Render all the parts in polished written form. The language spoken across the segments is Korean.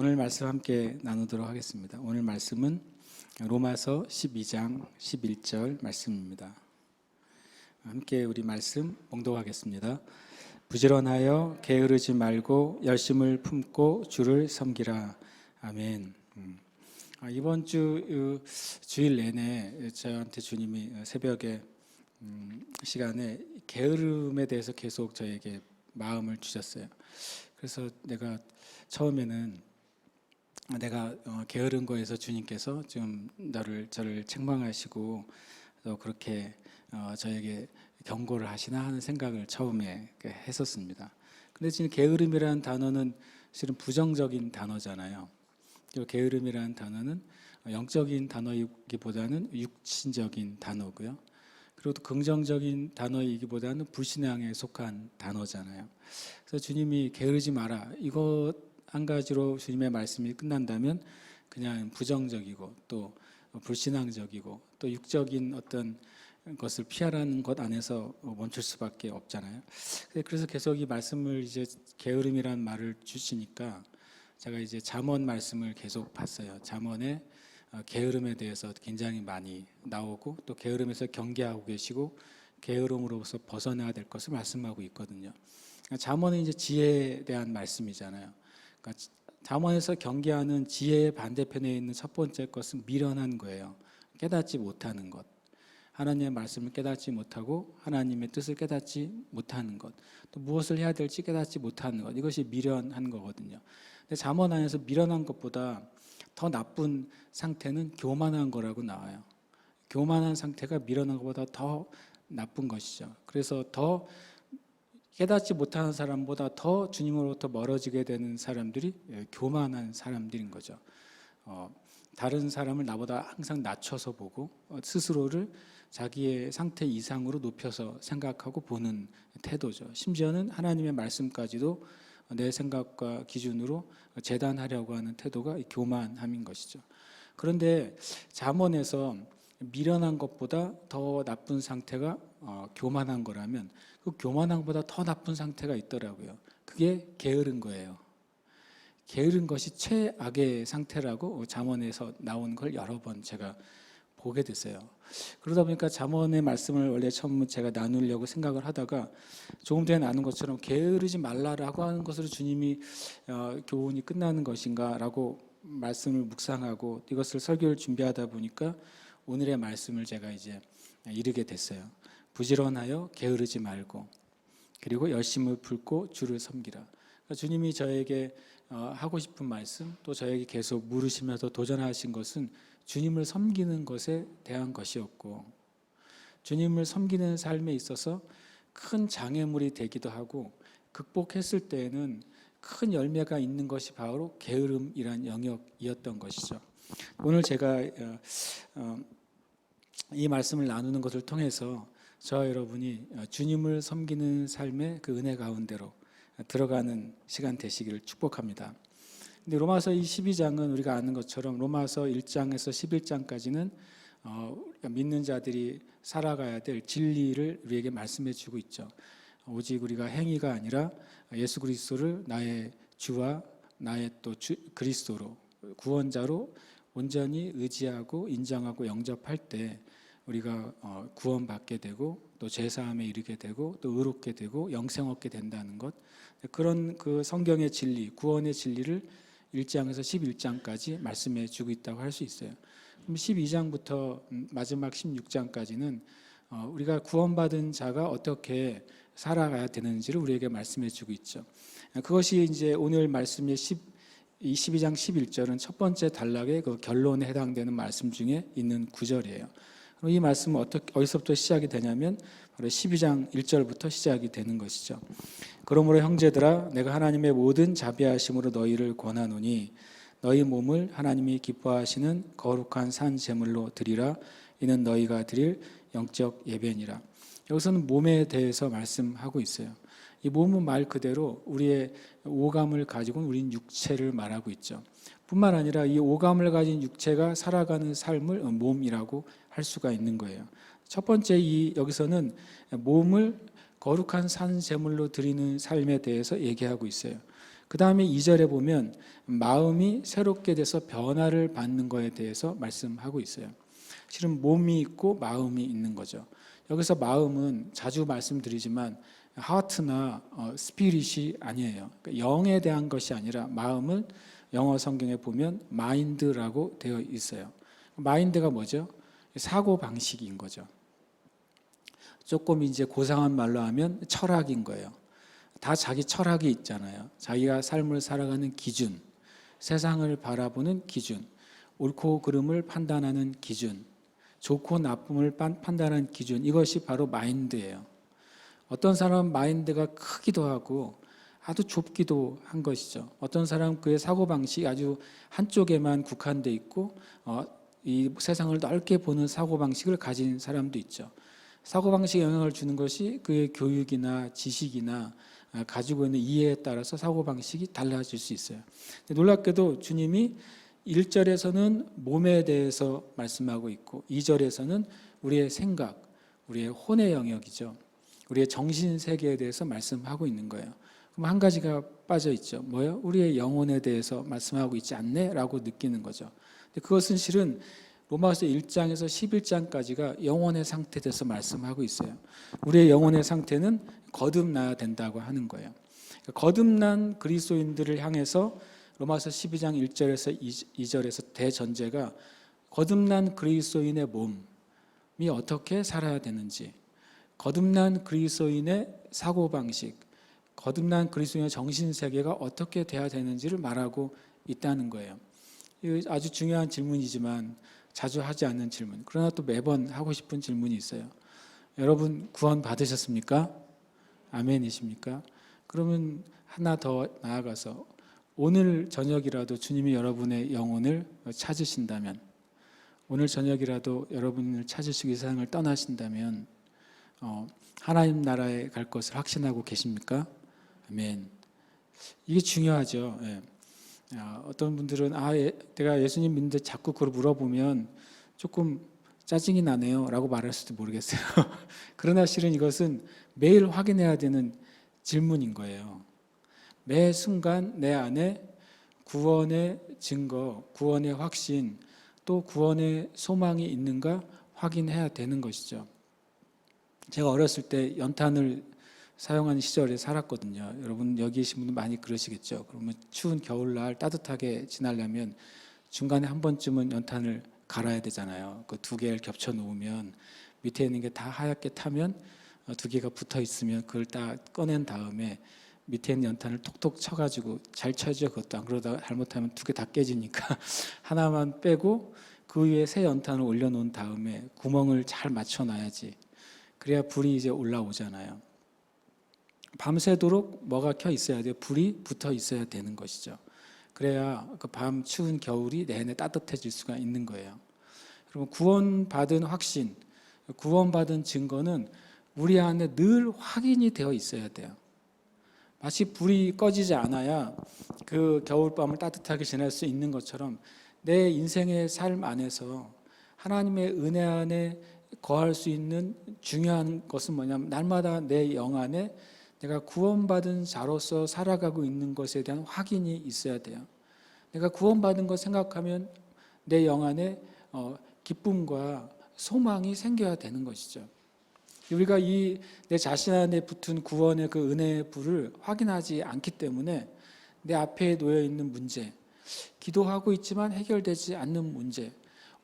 오늘 말씀 함께 나누도록 하겠습니다. 오늘 말씀은 로마서 12장 11절 말씀입니다. 함께 우리 말씀 봉독하겠습니다. 부지런하여 게으르지 말고 열심을 품고 주를 섬기라. 아멘. 이번 주일 내내 저한테 주님이 새벽에 시간에 게으름에 대해서 계속 저에게 마음을 주셨어요. 그래서 내가 처음에는 내가 게으른 거에서 주님께서 좀 저를 책망하시고 또 그렇게 저에게 경고를 하시나 하는 생각을 처음에 했었습니다. 근데 지금 게으름이라는 단어는 실은 부정적인 단어잖아요. 그리고 게으름이라는 단어는 영적인 단어이기보다는 육신적인 단어고요. 그리고 또 긍정적인 단어이기보다는 불신앙에 속한 단어잖아요. 그래서 주님이 게으르지 마라, 이거 한 가지로 주님의 말씀이 끝난다면 그냥 부정적이고 또 불신앙적이고 또 육적인 어떤 것을 피하라는 것 안에서 멈출 수밖에 없잖아요. 그래서 계속 이 말씀을 이제 게으름이라는 말을 주시니까 제가 이제 잠언 말씀을 계속 봤어요. 잠언에 게으름에 대해서 굉장히 많이 나오고 또 게으름에서 경계하고 계시고 게으름으로서 벗어나야 될 것을 말씀하고 있거든요. 잠언은 이제 지혜에 대한 말씀이잖아요. 그러니까 잠언에서 경계하는 지혜의 반대편에 있는 첫 번째 것은 미련한 거예요. 깨닫지 못하는 것. 하나님의 말씀을 깨닫지 못하고 하나님의 뜻을 깨닫지 못하는 것. 또 무엇을 해야 될지 깨닫지 못하는 것. 이것이 미련한 거거든요. 근데 잠언 안에서 미련한 것보다 더 나쁜 상태는 교만한 거라고 나와요. 교만한 상태가 미련한 것보다 더 나쁜 것이죠. 그래서 더 깨닫지 못하는 사람보다 더 주님으로부터 멀어지게 되는 사람들이 교만한 사람들인 거죠. 다른 사람을 나보다 항상 낮춰서 보고 스스로를 자기의 상태 이상으로 높여서 생각하고 보는 태도죠. 심지어는 하나님의 말씀까지도 내 생각과 기준으로 재단하려고 하는 태도가 교만함인 것이죠. 그런데 잠언에서 미련한 것보다 더 나쁜 상태가 교만한 거라면 그 교만한 것보다 더 나쁜 상태가 있더라고요. 그게 게으른 거예요. 게으른 것이 최악의 상태라고 잠언에서 나온 걸 여러 번 제가 보게 됐어요. 그러다 보니까 잠언의 말씀을 원래 처음 제가 나누려고 생각을 하다가 조금 전에 나눈 것처럼 게으르지 말라라고 하는 것으로 주님이 교훈이 끝나는 것인가라고 말씀을 묵상하고 이것을 설교를 준비하다 보니까 오늘의 말씀을 제가 이제 이르게 됐어요. 부지런하여 게으르지 말고 그리고 열심을 품고 주를 섬기라. 그러니까 주님이 저에게 하고 싶은 말씀 또 저에게 계속 물으시면서 도전하신 것은 주님을 섬기는 것에 대한 것이었고 주님을 섬기는 삶에 있어서 큰 장애물이 되기도 하고 극복했을 때에는 큰 열매가 있는 것이 바로 게으름이란 영역이었던 것이죠. 오늘 제가 이 말씀을 나누는 것을 통해서 저와 여러분이 주님을 섬기는 삶의 그 은혜 가운데로 들어가는 시간 되시기를 축복합니다. 근데 로마서 이 12장은 우리가 아는 것처럼 로마서 1장에서 11장까지는 믿는 자들이 살아가야 될 진리를 우리에게 말씀해 주고 있죠. 오직 우리가 행위가 아니라 예수 그리스도를 나의 주와 나의 또 그리스도로 구원자로 온전히 의지하고 인정하고 영접할 때 우리가 구원받게 되고 또 죄사함에 이르게 되고 또 의롭게 되고 영생 얻게 된다는 것, 그런 그 성경의 진리, 구원의 진리를 1장에서 11장까지 말씀해 주고 있다고 할 수 있어요. 그럼 12장부터 마지막 16장까지는 우리가 구원받은 자가 어떻게 살아가야 되는지를 우리에게 말씀해 주고 있죠. 그것이 이제 오늘 말씀의 22장 11절은 첫 번째 단락의 그 결론에 해당되는 말씀 중에 있는 구절이에요. 이 말씀은 어디서부터 시작이 되냐면 바로 12장 1절부터 시작이 되는 것이죠. 그러므로 형제들아 내가 하나님의 모든 자비하심으로 너희를 권하노니 너희 몸을 하나님이 기뻐하시는 거룩한 산 제물로 드리라. 이는 너희가 드릴 영적 예배니라. 여기서는 몸에 대해서 말씀하고 있어요. 이 몸은 말 그대로 우리의 오감을 가지고 우린 육체를 말하고 있죠. 뿐만 아니라 이 오감을 가진 육체가 살아가는 삶을 몸이라고 할 수가 있는 거예요. 첫 번째 여기서는 몸을 거룩한 산 제물로 드리는 삶에 대해서 얘기하고 있어요. 그 다음에 2절에 보면 마음이 새롭게 돼서 변화를 받는 거에 대해서 말씀하고 있어요. 실은 몸이 있고 마음이 있는 거죠. 여기서 마음은 자주 말씀드리지만 하트나 스피릿이 아니에요. 그러니까 영에 대한 것이 아니라 마음은 영어 성경에 보면 마인드라고 되어 있어요. 마인드가 뭐죠? 사고 방식인 거죠. 조금 이제 고상한 말로 하면 철학인 거예요. 다 자기 철학이 있잖아요. 자기가 삶을 살아가는 기준, 세상을 바라보는 기준, 옳고 그름을 판단하는 기준, 좋고 나쁨을 판단하는 기준, 이것이 바로 마인드예요. 어떤 사람은 마인드가 크기도 하고 아주 좁기도 한 것이죠. 어떤 사람은 그의 사고방식이 아주 한쪽에만 국한되어 있고 이 세상을 넓게 보는 사고방식을 가진 사람도 있죠. 사고방식에 영향을 주는 것이 그의 교육이나 지식이나 가지고 있는 이해에 따라서 사고방식이 달라질 수 있어요. 놀랍게도 주님이 1절에서는 몸에 대해서 말씀하고 있고 2절에서는 우리의 생각, 우리의 혼의 영역이죠. 우리의 정신세계에 대해서 말씀하고 있는 거예요. 그럼 한 가지가 빠져 있죠. 뭐예요? 우리의 영혼에 대해서 말씀하고 있지 않네? 라고 느끼는 거죠. 근데 그것은 실은 로마서 1장에서 11장까지가 영혼의 상태에 대해서 말씀하고 있어요. 우리의 영혼의 상태는 거듭나야 된다고 하는 거예요. 거듭난 그리스도인들을 향해서 로마서 12장 1절에서 2절에서 대전제가 거듭난 그리스도인의 몸이 어떻게 살아야 되는지, 거듭난 그리스도인의 사고방식, 거듭난 그리스도인의 정신세계가 어떻게 돼야 되는지를 말하고 있다는 거예요. 이거 아주 중요한 질문이지만 자주 하지 않는 질문, 그러나 또 매번 하고 싶은 질문이 있어요. 여러분 구원 받으셨습니까? 아멘이십니까? 그러면 하나 더 나아가서 오늘 저녁이라도 주님이 여러분의 영혼을 찾으신다면, 오늘 저녁이라도 여러분을 찾으시고 이 세상을 떠나신다면 하나님 나라에 갈 것을 확신하고 계십니까? 아멘. 이게 중요하죠. 예. 어떤 분들은 내가 예수님 믿는데 자꾸 그걸 물어보면 조금 짜증이 나네요 라고 말할 수도 모르겠어요. 그러나 실은 이것은 매일 확인해야 되는 질문인 거예요. 매 순간 내 안에 구원의 증거, 구원의 확신, 또 구원의 소망이 있는가 확인해야 되는 것이죠. 제가 어렸을 때 연탄을 사용하는 시절에 살았거든요. 여러분 여기 계신 분들 많이 그러시겠죠. 그러면 추운 겨울날 따뜻하게 지나려면 중간에 한 번쯤은 연탄을 갈아야 되잖아요. 그 두 개를 겹쳐 놓으면 밑에 있는 게 다 하얗게 타면 두 개가 붙어 있으면 그걸 딱 꺼낸 다음에 밑에 있는 연탄을 톡톡 쳐가지고 잘 쳐죠. 그것도 안 그러다가 잘못하면 두 개 다 깨지니까 하나만 빼고 그 위에 새 연탄을 올려놓은 다음에 구멍을 잘 맞춰놔야지. 그래야 불이 이제 올라오잖아요. 밤새도록 뭐가 켜 있어야 돼요? 불이 붙어 있어야 되는 것이죠. 그래야 그 밤 추운 겨울이 내내 따뜻해질 수가 있는 거예요. 그러면 구원받은 확신, 구원받은 증거는 우리 안에 늘 확인이 되어 있어야 돼요. 마치 불이 꺼지지 않아야 그 겨울밤을 따뜻하게 지낼 수 있는 것처럼 내 인생의 삶 안에서 하나님의 은혜 안에 거할 수 있는 중요한 것은 뭐냐면 날마다 내 영 안에 내가 구원받은 자로서 살아가고 있는 것에 대한 확인이 있어야 돼요. 내가 구원받은 것 생각하면 내 영 안에 기쁨과 소망이 생겨야 되는 것이죠. 우리가 이 내 자신 안에 붙은 구원의 그 은혜의 불을 확인하지 않기 때문에 내 앞에 놓여 있는 문제, 기도하고 있지만 해결되지 않는 문제,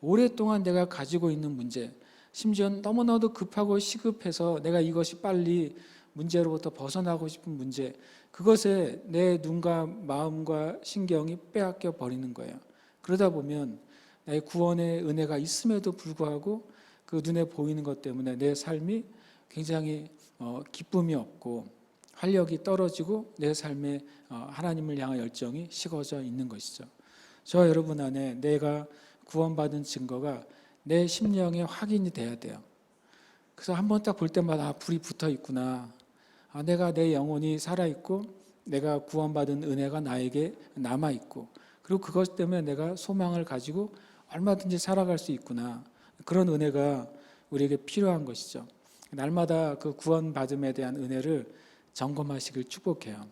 오랫동안 내가 가지고 있는 문제, 심지어 너무나도 급하고 시급해서 내가 이것이 빨리 문제로부터 벗어나고 싶은 문제, 그것에 내 눈과 마음과 신경이 빼앗겨 버리는 거예요. 그러다 보면 나의 구원의 은혜가 있음에도 불구하고 그 눈에 보이는 것 때문에 내 삶이 굉장히 기쁨이 없고 활력이 떨어지고 내 삶에 하나님을 향한 열정이 식어져 있는 것이죠. 저 여러분 안에 내가 구원받은 증거가 내 심령에 확인이 돼야 돼요. 그래서 한번 딱 볼 때마다 불이 붙어 있구나. 내가 내 영혼이 살아있고 내가 구원받은 은혜가 나에게 남아있고 그리고 그것 때문에 내가 소망을 가지고 얼마든지 살아갈 수 있구나. 그런 은혜가 우리에게 필요한 것이죠. 날마다 그 구원받음에 대한 은혜를 점검하시길 축복해요.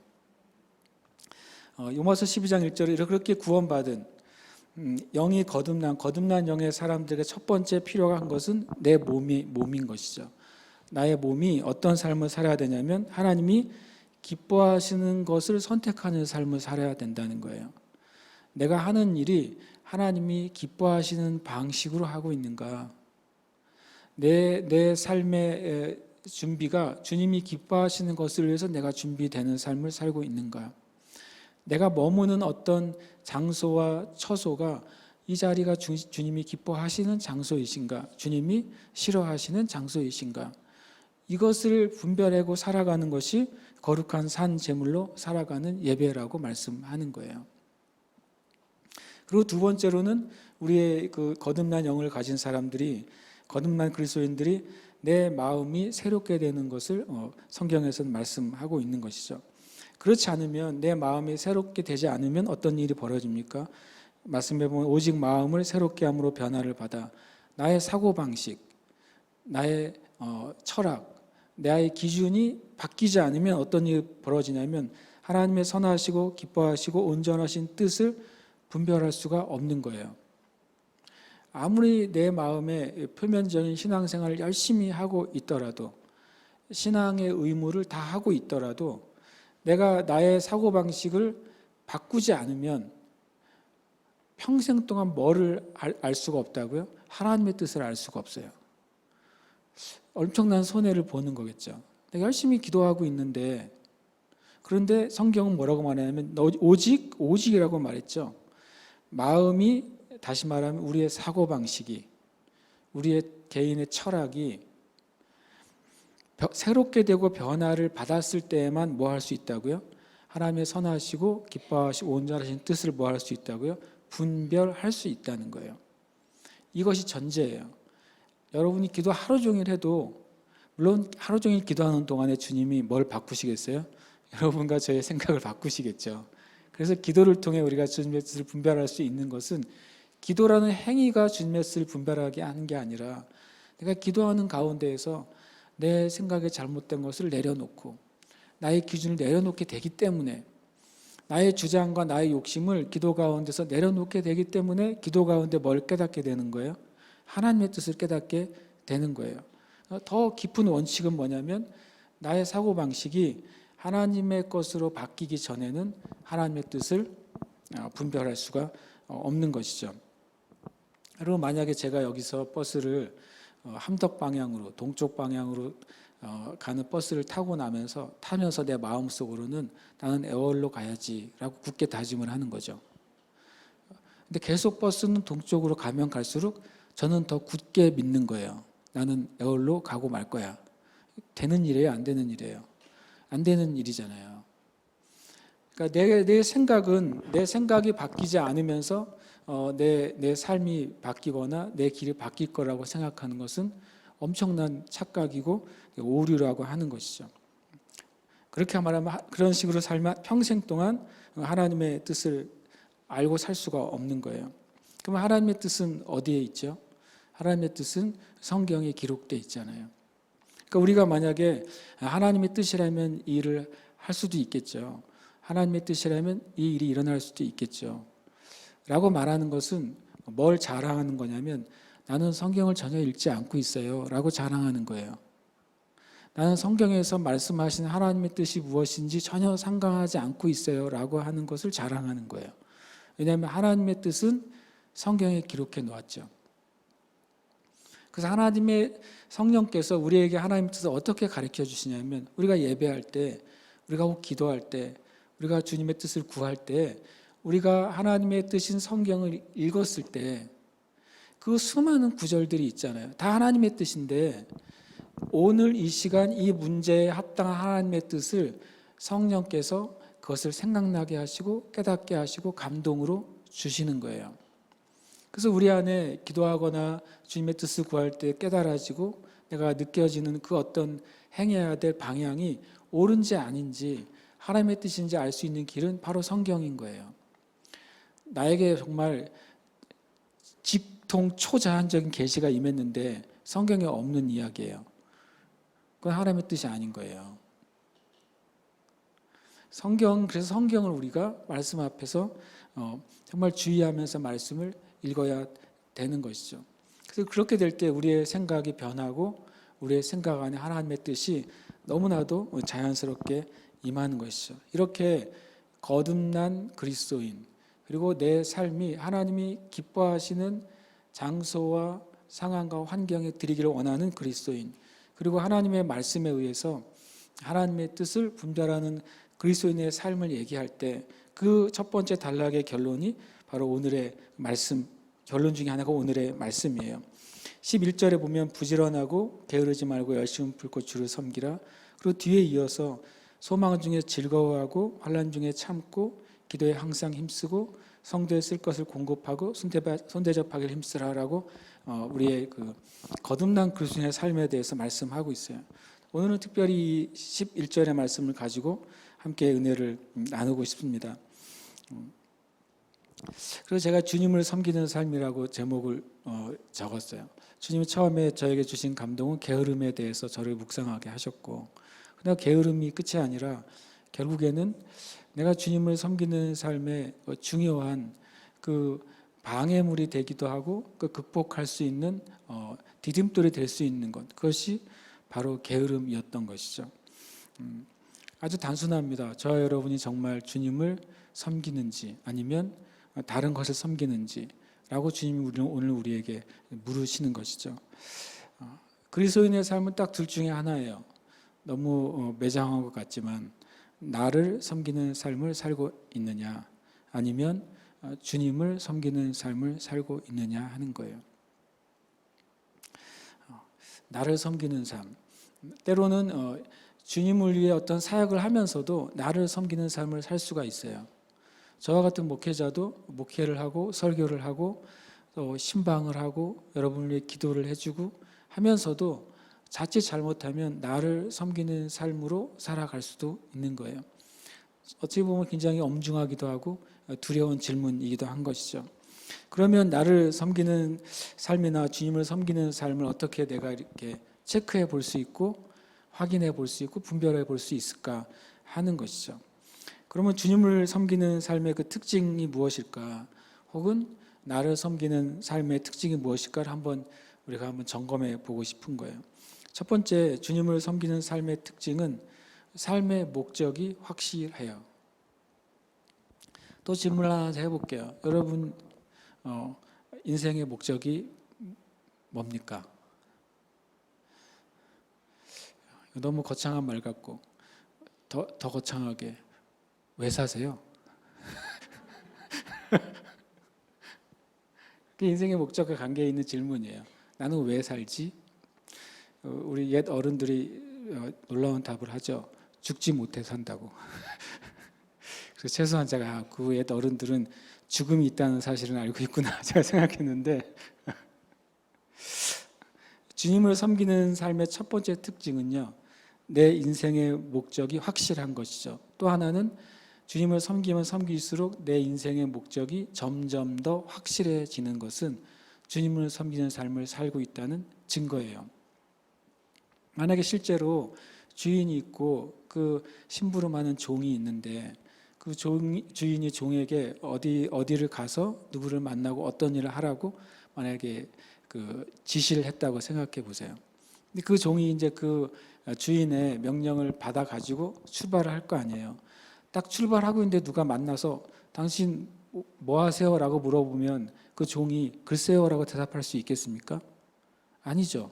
요마서 12장 1절에 그렇게 구원받은 영이 거듭난 영의 사람들에게 첫 번째 필요가 한 것은 내 몸인 것이죠. 나의 몸이 어떤 삶을 살아야 되냐면 하나님이 기뻐하시는 것을 선택하는 삶을 살아야 된다는 거예요. 내가 하는 일이 하나님이 기뻐하시는 방식으로 하고 있는가? 내 삶의 준비가 주님이 기뻐하시는 것을 위해서 내가 준비되는 삶을 살고 있는가? 내가 머무는 어떤 장소와 처소가 이 자리가 주님이 기뻐하시는 장소이신가? 주님이 싫어하시는 장소이신가? 이것을 분별하고 살아가는 것이 거룩한 산 제물로 살아가는 예배라고 말씀하는 거예요. 그리고 두 번째로는 우리의 그 거듭난 영을 가진 사람들이, 거듭난 그리스도인들이 내 마음이 새롭게 되는 것을 성경에서는 말씀하고 있는 것이죠. 그렇지 않으면, 내 마음이 새롭게 되지 않으면 어떤 일이 벌어집니까? 말씀해 보면 오직 마음을 새롭게 함으로 변화를 받아 나의 사고방식, 나의 철학, 나의 기준이 바뀌지 않으면 어떤 일이 벌어지냐면 하나님의 선하시고 기뻐하시고 온전하신 뜻을 분별할 수가 없는 거예요. 아무리 내 마음에 표면적인 신앙생활을 열심히 하고 있더라도, 신앙의 의무를 다 하고 있더라도 내가 나의 사고방식을 바꾸지 않으면 평생 동안 뭐를 알 수가 없다고요? 하나님의 뜻을 알 수가 없어요. 엄청난 손해를 보는 거겠죠. 내가 열심히 기도하고 있는데, 그런데 성경은 뭐라고 말하냐면 오직이라고 말했죠. 마음이, 다시 말하면 우리의 사고방식이, 우리의 개인의 철학이 새롭게 되고 변화를 받았을 때에만 뭐 할 수 있다고요? 하나님의 선하시고 기뻐하시고 온전하신 뜻을 뭐 할 수 있다고요? 분별할 수 있다는 거예요. 이것이 전제예요. 여러분이 기도 하루 종일 해도, 물론 하루 종일 기도하는 동안에 주님이 뭘 바꾸시겠어요? 여러분과 저의 생각을 바꾸시겠죠. 그래서 기도를 통해 우리가 주님의 뜻을 분별할 수 있는 것은, 기도라는 행위가 주님의 뜻을 분별하게 하는 게 아니라 내가 기도하는 가운데에서 내 생각에 잘못된 것을 내려놓고 나의 기준을 내려놓게 되기 때문에, 나의 주장과 나의 욕심을 기도 가운데서 내려놓게 되기 때문에 기도 가운데 뭘 깨닫게 되는 거예요? 하나님의 뜻을 깨닫게 되는 거예요. 더 깊은 원칙은 뭐냐면 나의 사고방식이 하나님의 것으로 바뀌기 전에는 하나님의 뜻을 분별할 수가 없는 것이죠. 그리고 만약에 제가 여기서 버스를 함덕 방향으로, 동쪽 방향으로 가는 버스를 타면서 내 마음속으로는 나는 애월로 가야지라고 굳게 다짐을 하는 거죠. 근데 계속 버스는 동쪽으로 가면 갈수록 저는 더 굳게 믿는 거예요. 나는 애월로 가고 말 거야. 되는 일이에요? 안 되는 일이에요? 안 되는 일이잖아요. 그러니까 내 생각이 바뀌지 않으면서 내 삶이 바뀌거나 내 길이 바뀔 거라고 생각하는 것은 엄청난 착각이고 오류라고 하는 것이죠. 그렇게 말하면, 그런 식으로 살면 평생 동안 하나님의 뜻을 알고 살 수가 없는 거예요. 그럼 하나님의 뜻은 어디에 있죠? 하나님의 뜻은 성경에 기록되어 있잖아요. 그러니까 우리가 만약에 하나님의 뜻이라면 이 일을 할 수도 있겠죠. 하나님의 뜻이라면 이 일이 일어날 수도 있겠죠. 라고 말하는 것은 뭘 자랑하는 거냐면, 나는 성경을 전혀 읽지 않고 있어요 라고 자랑하는 거예요. 나는 성경에서 말씀하신 하나님의 뜻이 무엇인지 전혀 상관하지 않고 있어요 라고 하는 것을 자랑하는 거예요. 왜냐하면 하나님의 뜻은 성경에 기록해 놓았죠. 그래서 하나님의 성령께서 우리에게 하나님의 뜻을 어떻게 가르쳐 주시냐면, 우리가 예배할 때, 우리가 혹 기도할 때, 우리가 주님의 뜻을 구할 때, 우리가 하나님의 뜻인 성경을 읽었을 때 그 수많은 구절들이 있잖아요. 다 하나님의 뜻인데 오늘 이 시간 이 문제에 합당한 하나님의 뜻을 성령께서 그것을 생각나게 하시고 깨닫게 하시고 감동으로 주시는 거예요. 그래서 우리 안에 기도하거나 주님의 뜻을 구할 때 깨달아지고 내가 느껴지는 그 어떤 행해야 될 방향이 옳은지 아닌지, 하나님의 뜻인지 알 수 있는 길은 바로 성경인 거예요. 나에게 정말 직통 초자연적인 계시가 임했는데 성경에 없는 이야기예요. 그건 하나님의 뜻이 아닌 거예요. 그래서 성경을 우리가 말씀 앞에서 정말 주의하면서 말씀을 읽어야 되는 것이죠. 그래서 그렇게 될 때 우리의 생각이 변하고 우리의 생각 안에 하나님의 뜻이 너무나도 자연스럽게 임하는 것이죠. 이렇게 거듭난 그리스도인, 그리고 내 삶이 하나님이 기뻐하시는 장소와 상황과 환경에 드리기를 원하는 그리스도인, 그리고 하나님의 말씀에 의해서 하나님의 뜻을 분별하는 그리스도인의 삶을 얘기할 때 그 첫 번째 단락의 결론이 바로 오늘의 말씀, 결론 중에 하나가 오늘의 말씀이에요. 11절에 보면 부지런하고 게으르지 말고 열심히 불꽃 주를 섬기라. 그리고 뒤에 이어서 소망 중에 즐거워하고 환난 중에 참고 기도에 항상 힘쓰고 성도에 쓸 것을 공급하고 손대접하기를 힘쓰라라고 우리의 그 거듭난 그리스도인의 삶에 대해서 말씀하고 있어요. 오늘은 특별히 11절의 말씀을 가지고 함께 은혜를 나누고 싶습니다. 그래서 제가 주님을 섬기는 삶이라고 제목을 적었어요. 주님이 처음에 저에게 주신 감동은 게으름에 대해서 저를 묵상하게 하셨고, 그러나 게으름이 끝이 아니라 결국에는 내가 주님을 섬기는 삶의 중요한 그 방해물이 되기도 하고 그 극복할 수 있는 디딤돌이 될 수 있는 것, 그것이 바로 게으름이었던 것이죠. 아주 단순합니다. 저와 여러분이 정말 주님을 섬기는지 아니면 다른 것을 섬기는지라고 주님이 오늘 우리에게 물으시는 것이죠. 그리스도인의 삶은 딱 둘 중에 하나예요. 너무 매장한 것 같지만 나를 섬기는 삶을 살고 있느냐, 아니면 주님을 섬기는 삶을 살고 있느냐 하는 거예요. 나를 섬기는 삶, 때로는 주님을 위해 어떤 사역을 하면서도 나를 섬기는 삶을 살 수가 있어요. 저와 같은 목회자도 목회를 하고 설교를 하고 또 신방을 하고 여러분을 위해 기도를 해주고 하면서도 자칫 잘못하면 나를 섬기는 삶으로 살아갈 수도 있는 거예요. 어찌 보면 굉장히 엄중하기도 하고 두려운 질문이기도 한 것이죠. 그러면 나를 섬기는 삶이나 주님을 섬기는 삶을 어떻게 내가 이렇게 체크해 볼 수 있고 확인해 볼 수 있고 분별해 볼 수 있을까 하는 것이죠. 그러면 주님을 섬기는 삶의 그 특징이 무엇일까, 혹은 나를 섬기는 삶의 특징이 무엇일까를 우리가 한번 점검해 보고 싶은 거예요. 첫 번째, 주님을 섬기는 삶의 특징은 삶의 목적이 확실해요. 또 질문을 하나 해볼게요. 여러분 인생의 목적이 뭡니까? 너무 거창한 말 같고 더 거창하게 왜 사세요? 그게 인생의 목적과 관계에 있는 질문이에요. 나는 왜 살지? 우리 옛 어른들이 놀라운 답을 하죠. 죽지 못해 산다고. 그래서 최소한 제가 그 옛 어른들은 죽음이 있다는 사실은 알고 있구나 제가 생각했는데, 주님을 섬기는 삶의 첫 번째 특징은요, 내 인생의 목적이 확실한 것이죠. 또 하나는 주님을 섬기면 섬길수록 내 인생의 목적이 점점 더 확실해지는 것은 주님을 섬기는 삶을 살고 있다는 증거예요. 만약에 실제로 주인이 있고 그 심부름하는 종이 있는데 그 주인이 종에게 어디를 가서 누구를 만나고 어떤 일을 하라고 만약에 그 지시를 했다고 생각해 보세요. 근데 그 종이 이제 그 주인의 명령을 받아 가지고 출발을 할 거 아니에요. 딱 출발하고 있는데 누가 만나서 당신 뭐 하세요? 라고 물어보면 그 종이 글쎄요 라고 대답할 수 있겠습니까? 아니죠.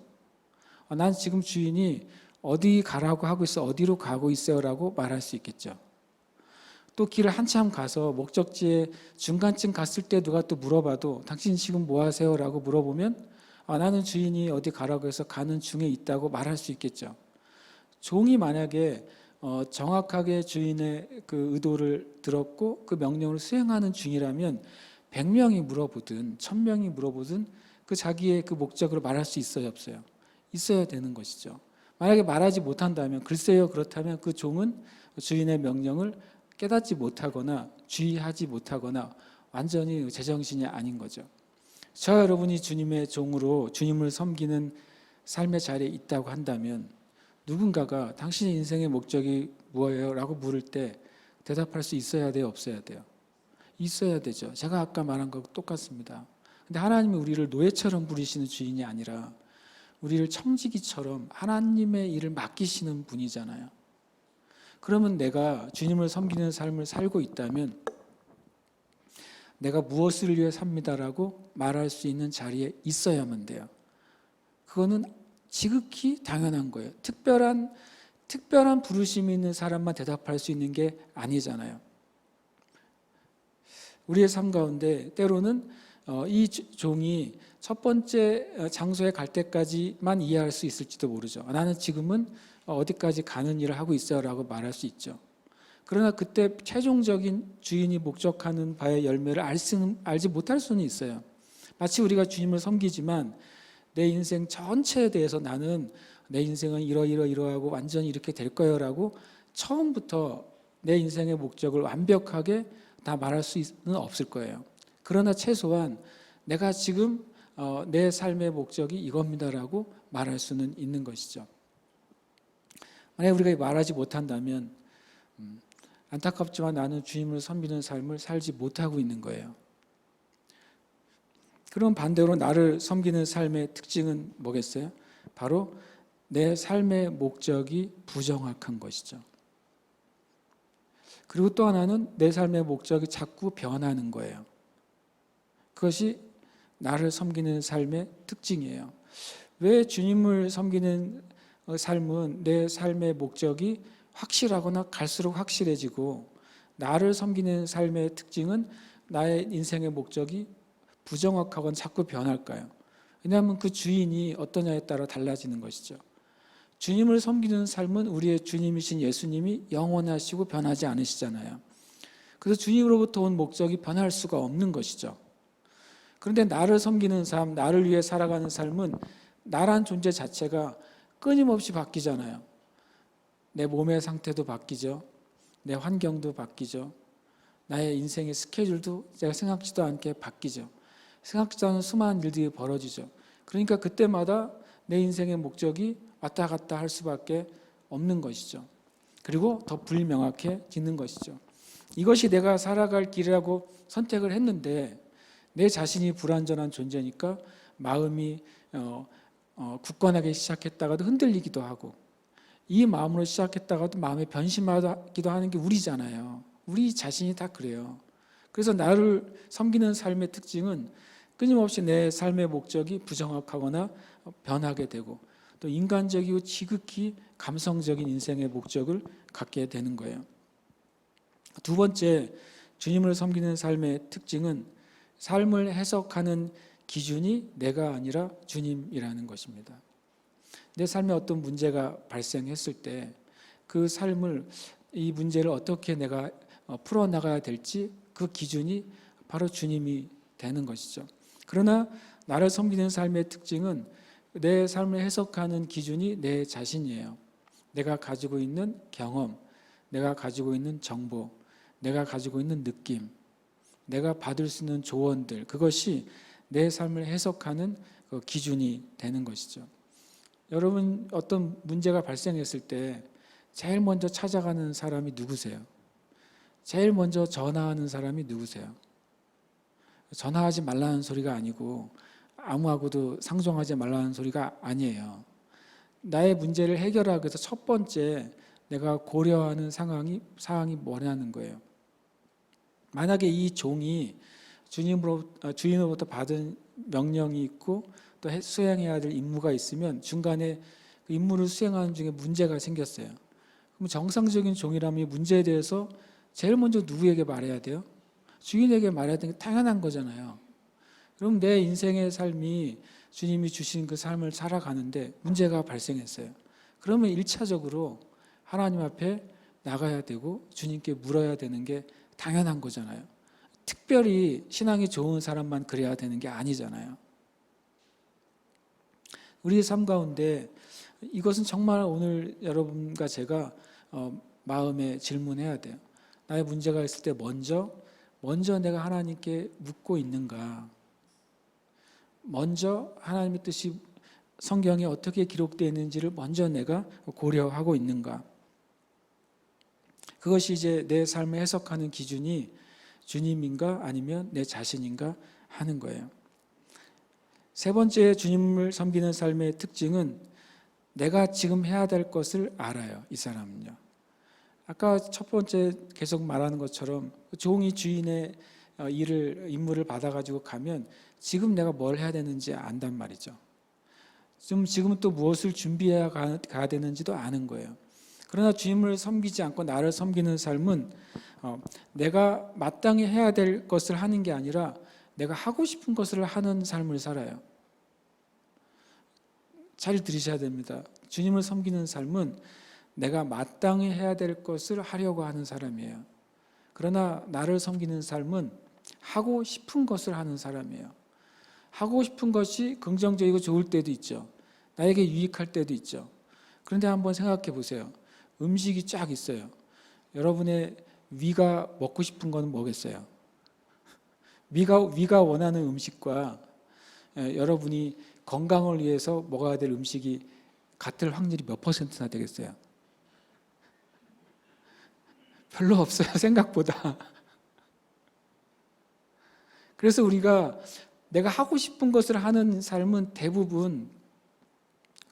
난 지금 주인이 어디 가라고 하고 있어, 어디로 가고 있어요 라고 말할 수 있겠죠. 또 길을 한참 가서 목적지에 중간쯤 갔을 때 누가 또 물어봐도 당신 지금 뭐 하세요? 라고 물어보면 나는 주인이 어디 가라고 해서 가는 중에 있다고 말할 수 있겠죠. 종이 만약에 정확하게 주인의 그 의도를 들었고 그 명령을 수행하는 중이라면 100명이 물어보든 1000명이 물어보든 그 자기의 그 목적으로 말할 수 있어요, 없어요? 있어야 되는 것이죠. 만약에 말하지 못한다면, 글쎄요 그렇다면 그 종은 주인의 명령을 깨닫지 못하거나 주의하지 못하거나 완전히 제정신이 아닌 거죠. 저와 여러분이 주님의 종으로 주님을 섬기는 삶의 자리에 있다고 한다면 누군가가 당신의 인생의 목적이 뭐예요? 라고 물을 때 대답할 수 있어야 돼요, 없어야 돼요? 있어야 되죠. 제가 아까 말한 거 똑같습니다. 근데 하나님이 우리를 노예처럼 부리시는 주인이 아니라 우리를 청지기처럼 하나님의 일을 맡기시는 분이잖아요. 그러면 내가 주님을 섬기는 삶을 살고 있다면 내가 무엇을 위해 삽니다라고 말할 수 있는 자리에 있어야만 돼요. 그거는 지극히 당연한 거예요. 특별한 부르심이 있는 사람만 대답할 수 있는 게 아니잖아요. 우리의 삶 가운데 때로는 이 종이 첫 번째 장소에 갈 때까지만 이해할 수 있을지도 모르죠. 나는 지금은 어디까지 가는 일을 하고 있어요 라고 말할 수 있죠. 그러나 그때 최종적인 주인이 목적하는 바의 열매를 알지 못할 수는 있어요. 마치 우리가 주님을 섬기지만 내 인생 전체에 대해서 나는 내 인생은 이러하고 완전히 이렇게 될 거예요 라고 처음부터 내 인생의 목적을 완벽하게 다 말할 수는 없을 거예요. 그러나 최소한 내가 지금 내 삶의 목적이 이겁니다라고 말할 수는 있는 것이죠. 만약 우리가 말하지 못한다면 안타깝지만 나는 주님을 섬기는 삶을 살지 못하고 있는 거예요. 그럼 반대로 나를 섬기는 삶의 특징은 뭐겠어요? 바로 내 삶의 목적이 부정확한 것이죠. 그리고 또 하나는 내 삶의 목적이 자꾸 변하는 거예요. 그것이 나를 섬기는 삶의 특징이에요. 왜 주님을 섬기는 삶은 내 삶의 목적이 확실하거나 갈수록 확실해지고 나를 섬기는 삶의 특징은 나의 인생의 목적이 부정확하거나 자꾸 변할까요? 왜냐하면 그 주인이 어떠냐에 따라 달라지는 것이죠. 주님을 섬기는 삶은 우리의 주님이신 예수님이 영원하시고 변하지 않으시잖아요. 그래서 주님으로부터 온 목적이 변할 수가 없는 것이죠. 그런데 나를 섬기는 삶, 나를 위해 살아가는 삶은 나란 존재 자체가 끊임없이 바뀌잖아요. 내 몸의 상태도 바뀌죠. 내 환경도 바뀌죠. 나의 인생의 스케줄도 제가 생각지도 않게 바뀌죠. 생각지도 않은 수많은 일들이 벌어지죠. 그러니까 그때마다 내 인생의 목적이 왔다 갔다 할 수밖에 없는 것이죠. 그리고 더 불명확해지는 것이죠. 이것이 내가 살아갈 길이라고 선택을 했는데 내 자신이 불완전한 존재니까 마음이 굳건하게 시작했다가도 흔들리기도 하고 이 마음으로 시작했다가도 마음에 변심하기도 하는 게 우리잖아요. 우리 자신이 다 그래요. 그래서 나를 섬기는 삶의 특징은 끊임없이 내 삶의 목적이 부정확하거나 변하게 되고 또 인간적이고 지극히 감성적인 인생의 목적을 갖게 되는 거예요. 두 번째, 주님을 섬기는 삶의 특징은 삶을 해석하는 기준이 내가 아니라 주님이라는 것입니다. 내 삶에 어떤 문제가 발생했을 때 그 삶을 이 문제를 어떻게 내가 풀어나가야 될지 그 기준이 바로 주님이 되는 것이죠. 그러나 나를 섬기는 삶의 특징은 내 삶을 해석하는 기준이 내 자신이에요. 내가 가지고 있는 경험, 내가 가지고 있는 정보, 내가 가지고 있는 느낌, 내가 받을 수 있는 조언들, 그것이 내 삶을 해석하는 그 기준이 되는 것이죠. 여러분 어떤 문제가 발생했을 때 제일 먼저 찾아가는 사람이 누구세요? 제일 먼저 전화하는 사람이 누구세요? 전화하지 말라는 소리가 아니고 아무하고도 상종하지 말라는 소리가 아니에요. 나의 문제를 해결하기 위해서 첫 번째 내가 고려하는 사항이 뭐냐는 거예요. 만약에 이 종이 주인으로부터 받은 명령이 있고 또 수행해야 될 임무가 있으면 중간에 그 임무를 수행하는 중에 문제가 생겼어요. 그럼 정상적인 종이라면 이 문제에 대해서 제일 먼저 누구에게 말해야 돼요? 주인에게 말해야 되는 게 당연한 거잖아요. 그럼 내 인생의 삶이 주님이 주신 그 삶을 살아가는데 문제가 발생했어요. 그러면 1차적으로 하나님 앞에 나가야 되고 주님께 물어야 되는 게 당연한 거잖아요. 특별히 신앙이 좋은 사람만 그래야 되는 게 아니잖아요. 우리의 삶 가운데 이것은 정말 오늘 여러분과 제가 마음에 질문해야 돼요. 나의 문제가 있을 때 먼저 내가 하나님께 묻고 있는가? 먼저 하나님의 뜻이 성경에 어떻게 기록되어 있는지를 먼저 내가 고려하고 있는가? 그것이 이제 내 삶을 해석하는 기준이 주님인가 아니면 내 자신인가 하는 거예요. 세 번째 주님을 섬기는 삶의 특징은 내가 지금 해야 될 것을 알아요. 이 사람은요. 아까 첫 번째 계속 말하는 것처럼 종이 주인의 임무를 받아가지고 가면 지금 내가 뭘 해야 되는지 안단 말이죠. 지금 또 무엇을 준비해야 가야 되는지도 아는 거예요. 그러나 주님을 섬기지 않고 나를 섬기는 삶은 내가 마땅히 해야 될 것을 하는 게 아니라 내가 하고 싶은 것을 하는 삶을 살아요. 잘 들으셔야 됩니다. 주님을 섬기는 삶은 내가 마땅히 해야 될 것을 하려고 하는 사람이에요. 그러나 나를 섬기는 삶은 하고 싶은 것을 하는 사람이에요. 하고 싶은 것이 긍정적이고 좋을 때도 있죠. 나에게 유익할 때도 있죠. 그런데 한번 생각해 보세요. 음식이 쫙 있어요. 여러분의 위가 먹고 싶은 건 뭐겠어요? 위가 원하는 음식과 여러분이 건강을 위해서 먹어야 될 음식이 같을 확률이 몇 퍼센트나 되겠어요? 별로 없어요. 생각보다. 그래서 우리가 내가 하고 싶은 것을 하는 삶은 대부분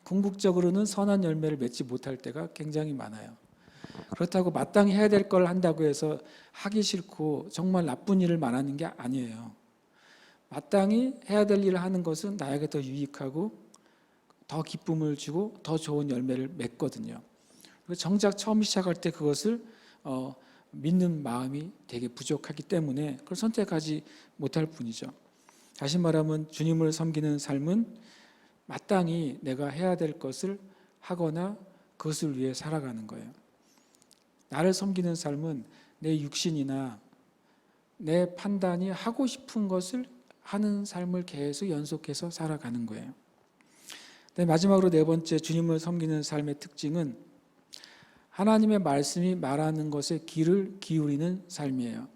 궁극적으로는 선한 열매를 맺지 못할 때가 굉장히 많아요. 그렇다고 마땅히 해야 될 걸 한다고 해서 하기 싫고 정말 나쁜 일을 말하는 게 아니에요. 마땅히 해야 될 일을 하는 것은 나에게 더 유익하고 더 기쁨을 주고 더 좋은 열매를 맺거든요. 정작 처음 시작할 때 그것을 믿는 마음이 되게 부족하기 때문에 그걸 선택하지 못할 뿐이죠. 다시 말하면 주님을 섬기는 삶은 마땅히 내가 해야 될 것을 하거나 그것을 위해 살아가는 거예요. 나를 섬기는 삶은 내 육신이나 내 판단이 하고 싶은 것을 하는 삶을 계속 연속해서 살아가는 거예요. 마지막으로 네 번째 주님을 섬기는 삶의 특징은 하나님의 말씀이 말하는 것에 귀를 기울이는 삶이에요.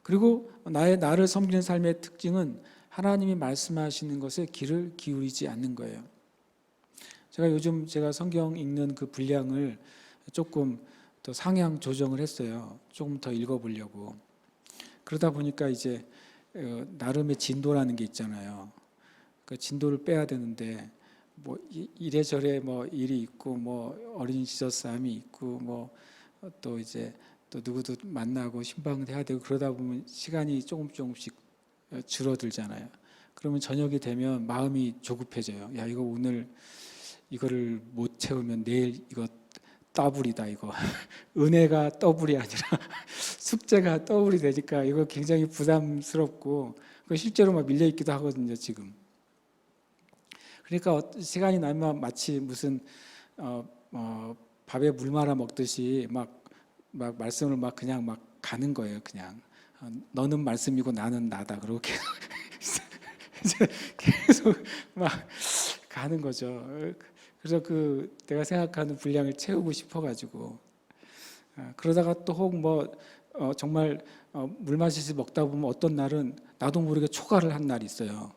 그리고 나를 섬기는 삶의 특징은 하나님이 말씀하시는 것에 귀를 기울이지 않는 거예요. 제가 성경 읽는 그 분량을 조금 더 상향 조정을 했어요. 조금 더 읽어보려고. 그러다 보니까 이제 나름의 진도라는 게 있잖아요. 그 진도를 빼야 되는데 뭐 이래저래 뭐 일이 있고 뭐 어린 시절 싸움이 있고 뭐 또 이제 또 누구도 만나고 신방도 해야 되고 그러다 보면 시간이 조금씩 줄어들잖아요. 그러면 저녁이 되면 마음이 조급해져요. 야, 이거 오늘 이거를 못 채우면 내일 이거 더블이다 이거. 은혜가 더블이 아니라 숙제가 더블이 되니까 이거 굉장히 부담스럽고 실제로 막 밀려 있기도 하거든요, 지금. 그러니까 시간이 나면 마치 무슨 밥에 물 말아 먹듯이 막 말씀을 막 그냥 막 가는 거예요, 그냥. 너는 말씀이고 나는 나다. 그러고 계속 막 가는 거죠. 그래서 내가 생각하는 분량을 채우고 싶어가지고 그러다가 또 혹 정말 물 마시지 먹다 보면 어떤 날은 나도 모르게 초과를 한 날이 있어요.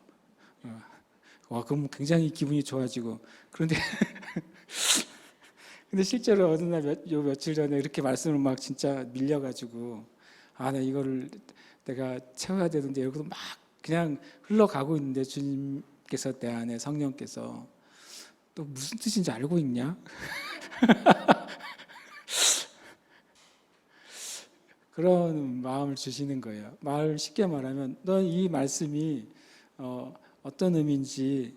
그럼 굉장히 기분이 좋아지고 그런데 근데 실제로 어느 날 며칠 전에 이렇게 말씀을 막 진짜 밀려가지고 나 이거를 내가 채워야 되는데 이러고도 막 그냥 흘러가고 있는데 주님께서 내 안에 성령께서 또 무슨 뜻인지 알고 있냐? 그런 마음을 주시는 거예요. 쉽게 말하면 넌 이 말씀이 어떤 의미인지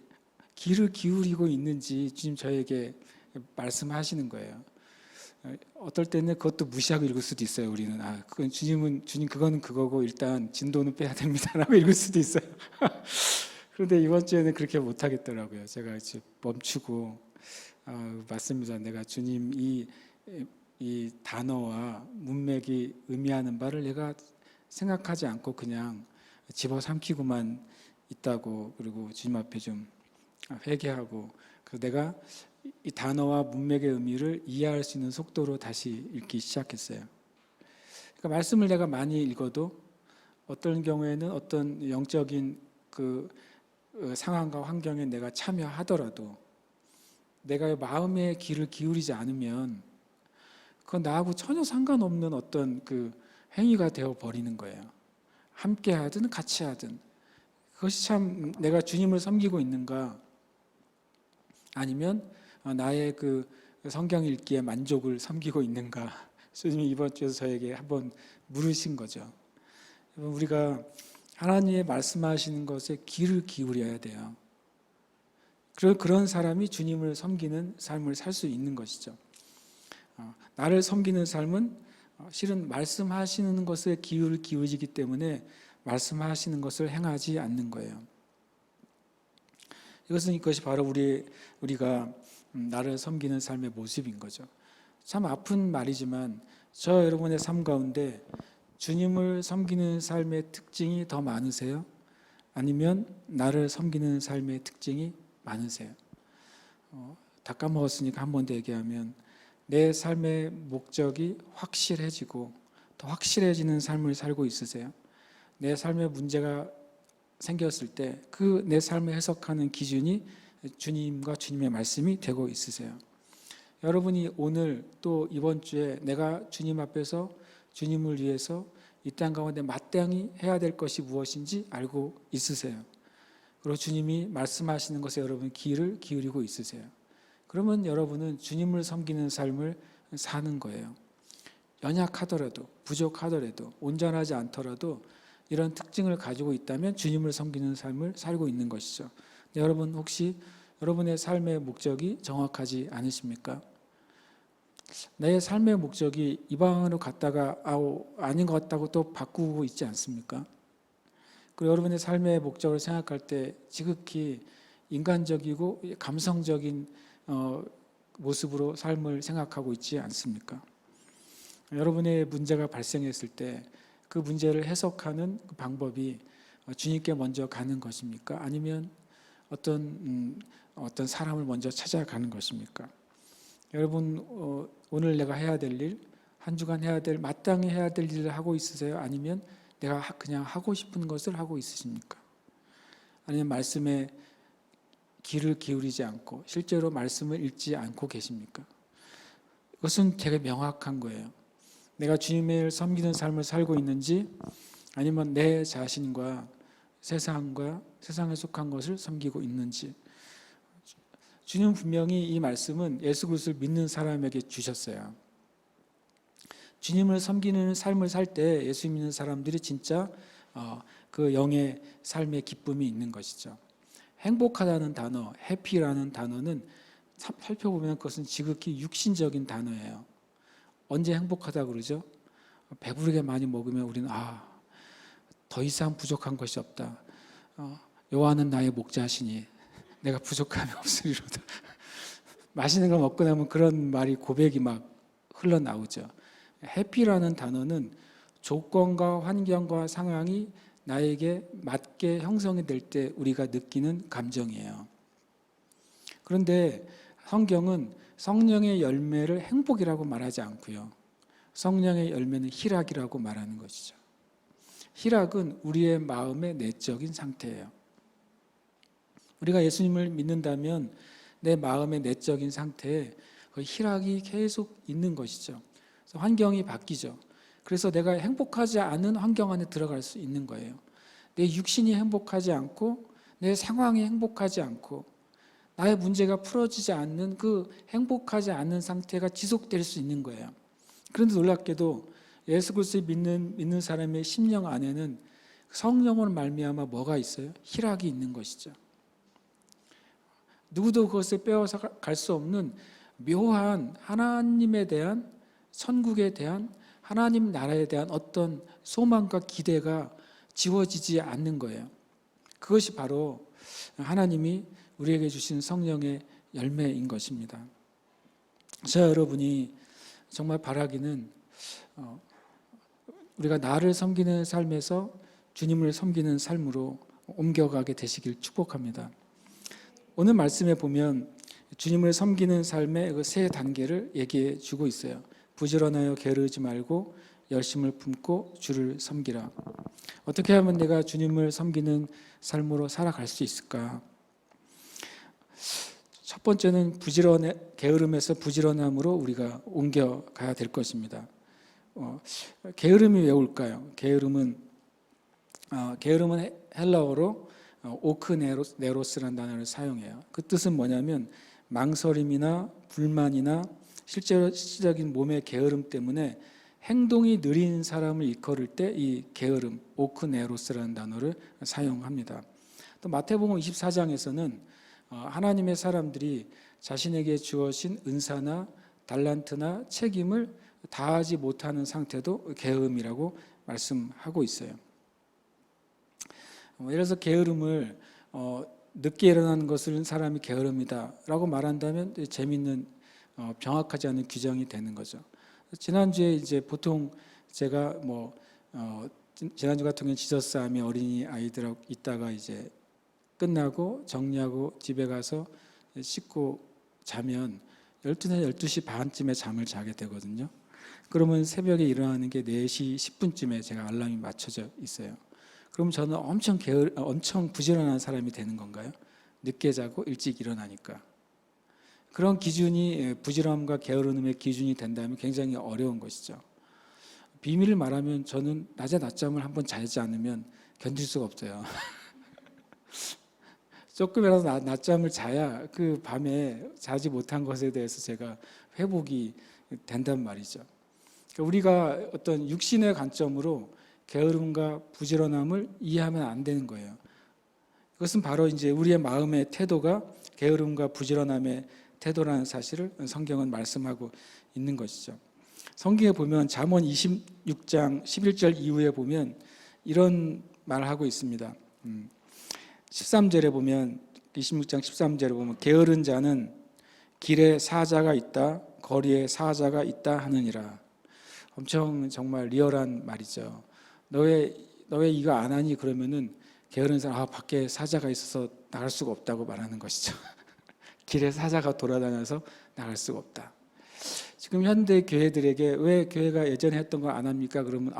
귀를 기울이고 있는지 주님 저에게 말씀하시는 거예요. 어떨 때는 그것도 무시하고 읽을 수도 있어요. 우리는 그건 주님 그거는 그거고 일단 진도는 빼야 됩니다라고 읽을 수도 있어요. 그런데 이번 주에는 그렇게 못 하겠더라고요. 제가 이제 멈추고 맞습니다. 내가 주님 이 단어와 문맥이 의미하는 바를 내가 생각하지 않고 그냥 집어삼키고만 있다고 그리고 주님 앞에 좀 회개하고 내가 이 단어와 문맥의 의미를 이해할 수 있는 속도로 다시 읽기 시작했어요. 그러니까 말씀을 내가 많이 읽어도 어떤 경우에는 어떤 영적인 상황과 환경에 내가 참여하더라도 내가 마음의 귀를 기울이지 않으면 그건 나하고 전혀 상관없는 어떤 그 행위가 되어 버리는 거예요. 함께 하든 같이 하든. 그것이 참 내가 주님을 섬기고 있는가, 아니면 나의 그 성경 읽기에 만족을 섬기고 있는가. 주님이 이번 주에서 저에게 한번 물으신 거죠. 우리가 하나님의 말씀하시는 것에 귀를 기울여야 돼요. 그런 사람이 주님을 섬기는 삶을 살 수 있는 것이죠. 나를 섬기는 삶은 실은 말씀하시는 것에 귀를 기울이기 때문에 말씀하시는 것을 행하지 않는 거예요. 이것이 바로 우리가 나를 섬기는 삶의 모습인 거죠. 참 아픈 말이지만 저 여러분의 삶 가운데 주님을 섬기는 삶의 특징이 더 많으세요? 아니면 나를 섬기는 삶의 특징이 많으세요? 다 까먹었으니까 한 번 더 얘기하면, 내 삶의 목적이 확실해지고 더 확실해지는 삶을 살고 있으세요? 내 삶에 문제가 생겼을 때 그 내 삶을 해석하는 기준이 주님과 주님의 말씀이 되고 있으세요? 여러분이 오늘 또 이번 주에 내가 주님 앞에서 주님을 위해서 이 땅 가운데 마땅히 해야 될 것이 무엇인지 알고 있으세요? 그리고 주님이 말씀하시는 것에 여러분 귀를 기울이고 있으세요? 그러면 여러분은 주님을 섬기는 삶을 사는 거예요. 연약하더라도, 부족하더라도, 온전하지 않더라도 이런 특징을 가지고 있다면 주님을 섬기는 삶을 살고 있는 것이죠. 여러분 혹시 여러분의 삶의 목적이 정확하지 않으십니까? 내 삶의 목적이 이 방향으로 갔다가 아닌 것 같다고 또 바꾸고 있지 않습니까? 그리고 여러분의 삶의 목적을 생각할 때 지극히 인간적이고 감성적인 모습으로 삶을 생각하고 있지 않습니까? 여러분의 문제가 발생했을 때 그 문제를 해석하는 그 방법이 주님께 먼저 가는 것입니까? 아니면 어떤 사람을 먼저 찾아가는 것입니까? 여러분 오늘 내가 해야 될 일, 한 주간 해야 될, 마땅히 해야 될 일을 하고 있으세요? 아니면 내가 그냥 하고 싶은 것을 하고 있으십니까? 아니면 말씀에 귀를 기울이지 않고 실제로 말씀을 읽지 않고 계십니까? 그것은 되게 명확한 거예요. 내가 주님을 섬기는 삶을 살고 있는지, 아니면 내 자신과 세상과 세상에 속한 것을 섬기고 있는지. 주님은 분명히 이 말씀은 예수 그리스도를 믿는 사람에게 주셨어요. 주님을 섬기는 삶을 살 때 예수 믿는 사람들이 진짜 그 영의 삶의 기쁨이 있는 것이죠. 행복하다는 단어, 해피라는 단어는 살펴보면 그것은 지극히 육신적인 단어예요. 언제 행복하다고 그러죠? 배부르게 많이 먹으면 우리는 더 이상 부족한 것이 없다. 여호와는 나의 목자시니 내가 부족함이 없으리로다. 맛있는 걸 먹고 나면 그런 말이, 고백이 막 흘러나오죠. 해피라는 단어는 조건과 환경과 상황이 나에게 맞게 형성이 될 때 우리가 느끼는 감정이에요. 그런데 성경은 성령의 열매를 행복이라고 말하지 않고요. 성령의 열매는 희락이라고 말하는 것이죠. 희락은 우리의 마음의 내적인 상태예요. 우리가 예수님을 믿는다면 내 마음의 내적인 상태에 그 희락이 계속 있는 것이죠. 그래서 환경이 바뀌죠. 그래서 내가 행복하지 않은 환경 안에 들어갈 수 있는 거예요. 내 육신이 행복하지 않고 내 상황이 행복하지 않고 나의 문제가 풀어지지 않는 그 행복하지 않은 상태가 지속될 수 있는 거예요. 그런데 놀랍게도 예수 그리스도를 믿는 사람의 심령 안에는 성령으로 말미암아 뭐가 있어요? 희락이 있는 것이죠. 누구도 그것을 빼앗아 갈 수 없는 묘한 하나님에 대한, 천국에 대한, 하나님 나라에 대한 어떤 소망과 기대가 지워지지 않는 거예요. 그것이 바로 하나님이 우리에게 주신 성령의 열매인 것입니다. 저 여러분이 정말 바라기는 우리가 나를 섬기는 삶에서 주님을 섬기는 삶으로 옮겨가게 되시길 축복합니다. 오늘 말씀에 보면 주님을 섬기는 삶의 그 세 단계를 얘기해 주고 있어요. 부지런하여 게으르지 말고 열심을 품고 주를 섬기라. 어떻게 하면 내가 주님을 섬기는 삶으로 살아갈 수 있을까? 첫 번째는 게으름에서 부지런함으로 우리가 옮겨가야 될 것입니다. 게으름이 왜 올까요? 게으름은 헬라어로 오크네로스라는 단어를 사용해요. 그 뜻은 뭐냐면 망설임이나 불만이나 실질적인 몸의 게으름 때문에 행동이 느린 사람을 일컬을 때 이 게으름, 오크네로스라는 단어를 사용합니다. 또 마태복음 24장에서는 하나님의 사람들이 자신에게 주어진 은사나 달란트나 책임을 다하지 못하는 상태도 게으름이라고 말씀하고 있어요. 예를 들어서 게으름을 늦게 일어나는 것을 사람이 게으름이다라고 말한다면 재미있는 정확하지 않은 규정이 되는 거죠. 지난주에 이제 보통 제가 지난주 같은 경우는 지저스 아미 어린이 아이들하고 있다가 이제 끝나고 정리하고 집에 가서 씻고 자면 12시, 12시 반쯤에 잠을 자게 되거든요. 그러면 새벽에 일어나는 게 4시 10분쯤에 제가 알람이 맞춰져 있어요. 그럼 저는 엄청 부지런한 사람이 되는 건가요? 늦게 자고 일찍 일어나니까. 그런 기준이 부지런함과 게으름의 기준이 된다면 굉장히 어려운 것이죠. 비밀을 말하면 저는 낮에 낮잠을 한번 자지 않으면 견딜 수가 없어요. 조금이라도 낮잠을 자야 그 밤에 자지 못한 것에 대해서 제가 회복이 된단 말이죠. 그러니까 우리가 어떤 육신의 관점으로 게으름과 부지런함을 이해하면 안 되는 거예요. 그것은 바로 이제 우리의 마음의 태도가 게으름과 부지런함의 태도라는 사실을 성경은 말씀하고 있는 것이죠. 성경에 보면 잠언 26장 11절 이후에 보면 이런 말을 하고 있습니다. 13절에 보면 26장 13절에 보면 게으른 자는 길에 사자가 있다 거리에 사자가 있다 하느니라. 엄청 정말 리얼한 말이죠. 너 왜 이거 안 하니? 그러면은 게으른 사람 밖에 사자가 있어서 나갈 수가 없다고 말하는 것이죠. 길에 사자가 돌아다녀서 나갈 수가 없다. 지금 현대 교회들에게 왜 교회가 예전에 했던 거 안 합니까? 그러면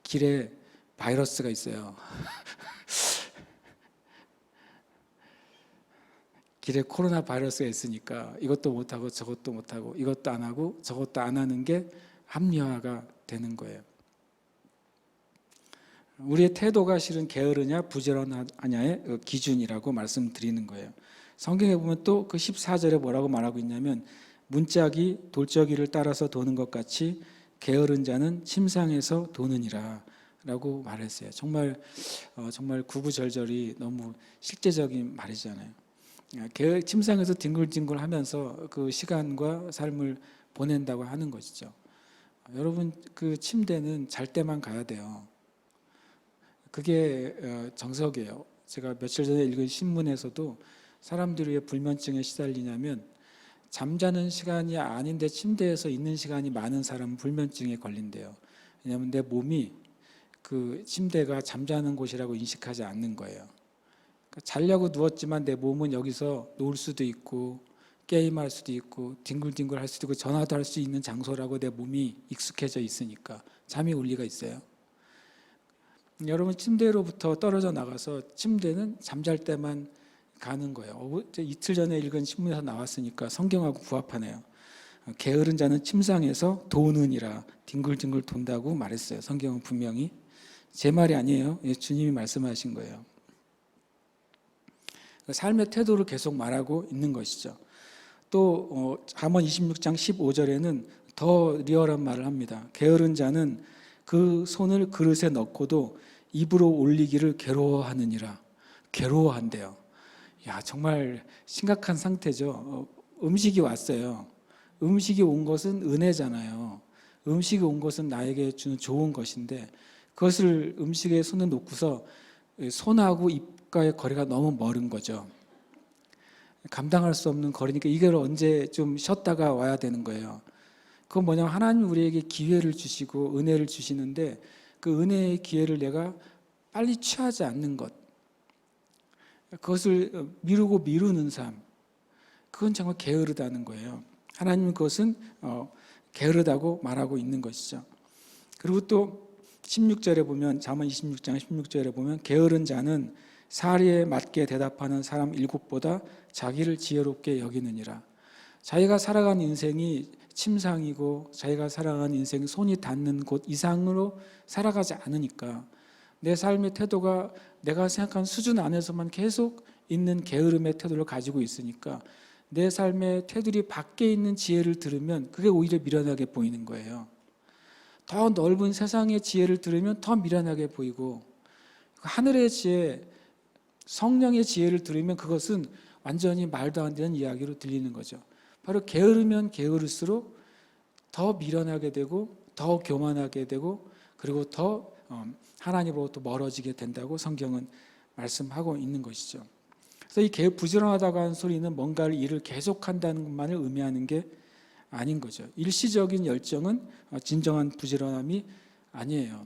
길에 바이러스가 있어요. 길에 코로나 바이러스가 있으니까 이것도 못하고 저것도 못하고 이것도 안 하고 저것도 안 하는 게 합리화가 되는 거예요. 우리의 태도가 실은 게으르냐 부지런하냐의 기준이라고 말씀드리는 거예요. 성경에 보면 또 그 14절에 뭐라고 말하고 있냐면 문짝이 돌적이를 따라서 도는 것 같이 게으른 자는 침상에서 도느니라 라고 말했어요. 정말 구구절절이 너무 실제적인 말이잖아요. 침상에서 뒹굴뒹굴 하면서 그 시간과 삶을 보낸다고 하는 것이죠. 여러분 그 침대는 잘 때만 가야 돼요. 그게 정석이에요. 제가 며칠 전에 읽은 신문에서도 사람들이 왜 불면증에 시달리냐면 잠자는 시간이 아닌데 침대에서 있는 시간이 많은 사람은 불면증에 걸린대요. 왜냐하면 내 몸이 그 침대가 잠자는 곳이라고 인식하지 않는 거예요. 그러니까 자려고 누웠지만 내 몸은 여기서 놀 수도 있고 게임할 수도 있고 뒹굴뒹굴 할 수도 있고 전화도 할 수 있는 장소라고 내 몸이 익숙해져 있으니까 잠이 올 리가 있어요. 여러분 침대로부터 떨어져 나가서 침대는 잠잘 때만 가는 거예요. 이틀 전에 읽은 신문에서 나왔으니까 성경하고 부합하네요. 게으른 자는 침상에서 도느니라. 뒹굴뒹굴 돈다고 말했어요. 성경은 분명히. 제 말이 아니에요. 주님이 말씀하신 거예요. 삶의 태도를 계속 말하고 있는 것이죠. 또 잠언 26장 15절에는 더 리얼한 말을 합니다. 게으른 자는 그 손을 그릇에 넣고도 입으로 올리기를 괴로워하느니라. 괴로워한대요. 야, 정말 심각한 상태죠. 음식이 왔어요. 음식이 온 것은 은혜잖아요. 음식이 온 것은 나에게 주는 좋은 것인데 그것을 음식에 손을 놓고서 손하고 입과의 거리가 너무 멀은 거죠. 감당할 수 없는 거리니까 이걸 언제 좀 쉬었다가 와야 되는 거예요. 그건 뭐냐면 하나님 우리에게 기회를 주시고 은혜를 주시는데 그 은혜의 기회를 내가 빨리 취하지 않는 것, 그것을 미루는 삶, 그건 정말 게으르다는 거예요. 하나님은 그것은 게으르다고 말하고 있는 것이죠. 그리고 또 16절에 보면 잠언 26장 16절에 보면 게으른 자는 사리에 맞게 대답하는 사람 7보다 자기를 지혜롭게 여기느니라. 자기가 살아간 인생이 침상이고 자기가 살아간 인생이 손이 닿는 곳 이상으로 살아가지 않으니까 내 삶의 태도가 내가 생각한 수준 안에서만 계속 있는 게으름의 태도를 가지고 있으니까 내 삶의 테두리 밖에 있는 지혜를 들으면 그게 오히려 미련하게 보이는 거예요. 더 넓은 세상의 지혜를 들으면 더 미련하게 보이고 하늘의 지혜, 성령의 지혜를 들으면 그것은 완전히 말도 안 되는 이야기로 들리는 거죠. 바로 게으르면 게으를수록 더 미련하게 되고 더 교만하게 되고 그리고 더 하나님으로부터 멀어지게 된다고 성경은 말씀하고 있는 것이죠. 그래서 이 부지런하다고 하는 소리는 뭔가를 일을 계속한다는 것만을 의미하는 게 아닌 거죠. 일시적인 열정은 진정한 부지런함이 아니에요.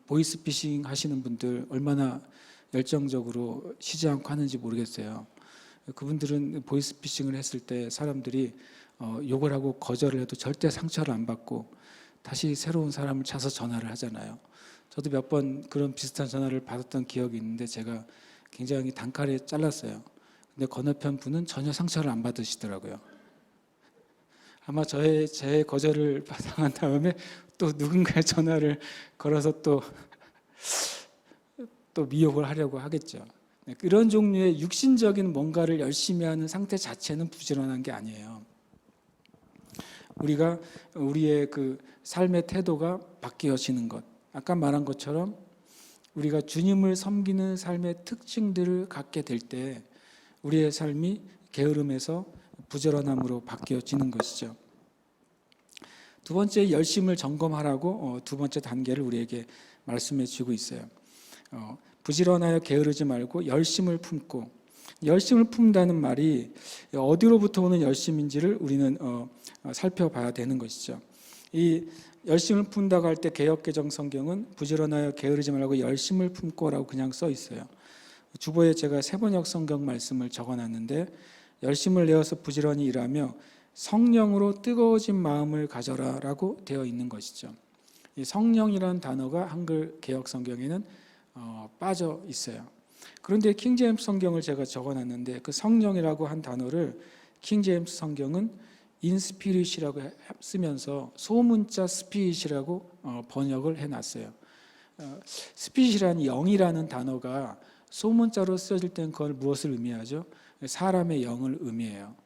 보이스피싱 하시는 분들 얼마나 열정적으로 쉬지 않고 하는지 모르겠어요. 그분들은 보이스피싱을 했을 때 사람들이 욕을 하고 거절을 해도 절대 상처를 안 받고 다시 새로운 사람을 찾아서 전화를 하잖아요. 저도 몇 번 그런 비슷한 전화를 받았던 기억이 있는데 제가 굉장히 단칼에 잘랐어요. 근데 건너편 분은 전혀 상처를 안 받으시더라고요. 아마 제 거절을 당한 다음에 또 누군가의 전화를 걸어서 또 미혹을 하려고 하겠죠. 이런 종류의 육신적인 뭔가를 열심히 하는 상태 자체는 부지런한 게 아니에요. 우리가 우리의 그 삶의 태도가 바뀌어지는 것. 아까 말한 것처럼 우리가 주님을 섬기는 삶의 특징들을 갖게 될 때 우리의 삶이 게으름에서 부지런함으로 바뀌어지는 것이죠. 두 번째, 열심을 점검하라고 두 번째 단계를 우리에게 말씀해 주고 있어요. 부지런하여 게으르지 말고 열심을 품고, 열심을 품다는 말이 어디로부터 오는 열심인지를 우리는 살펴봐야 되는 것이죠. 이 열심을 품다고 할 때 개역개정 성경은 부지런하여 게으르지 말고 열심을 품고라고 그냥 써 있어요. 주보에 제가 세번역 성경 말씀을 적어놨는데 열심을 내어서 부지런히 일하며 성령으로 뜨거워진 마음을 가져라라고 되어 있는 것이죠. 이 성령이라는 단어가 한글 개역 성경에는 빠져 있어요. 그런데 킹제임스 성경을 제가 적어놨는데 그 성령이라고 한 단어를 킹제임스 성경은 인스피릿이라고 쓰면서 소문자 스피릿이라고 번역을 해놨어요. 스피릿이라는 영이라는 단어가 소문자로 쓰여질 때는 그걸 무엇을 의미하죠? 사람의 영을 의미해요.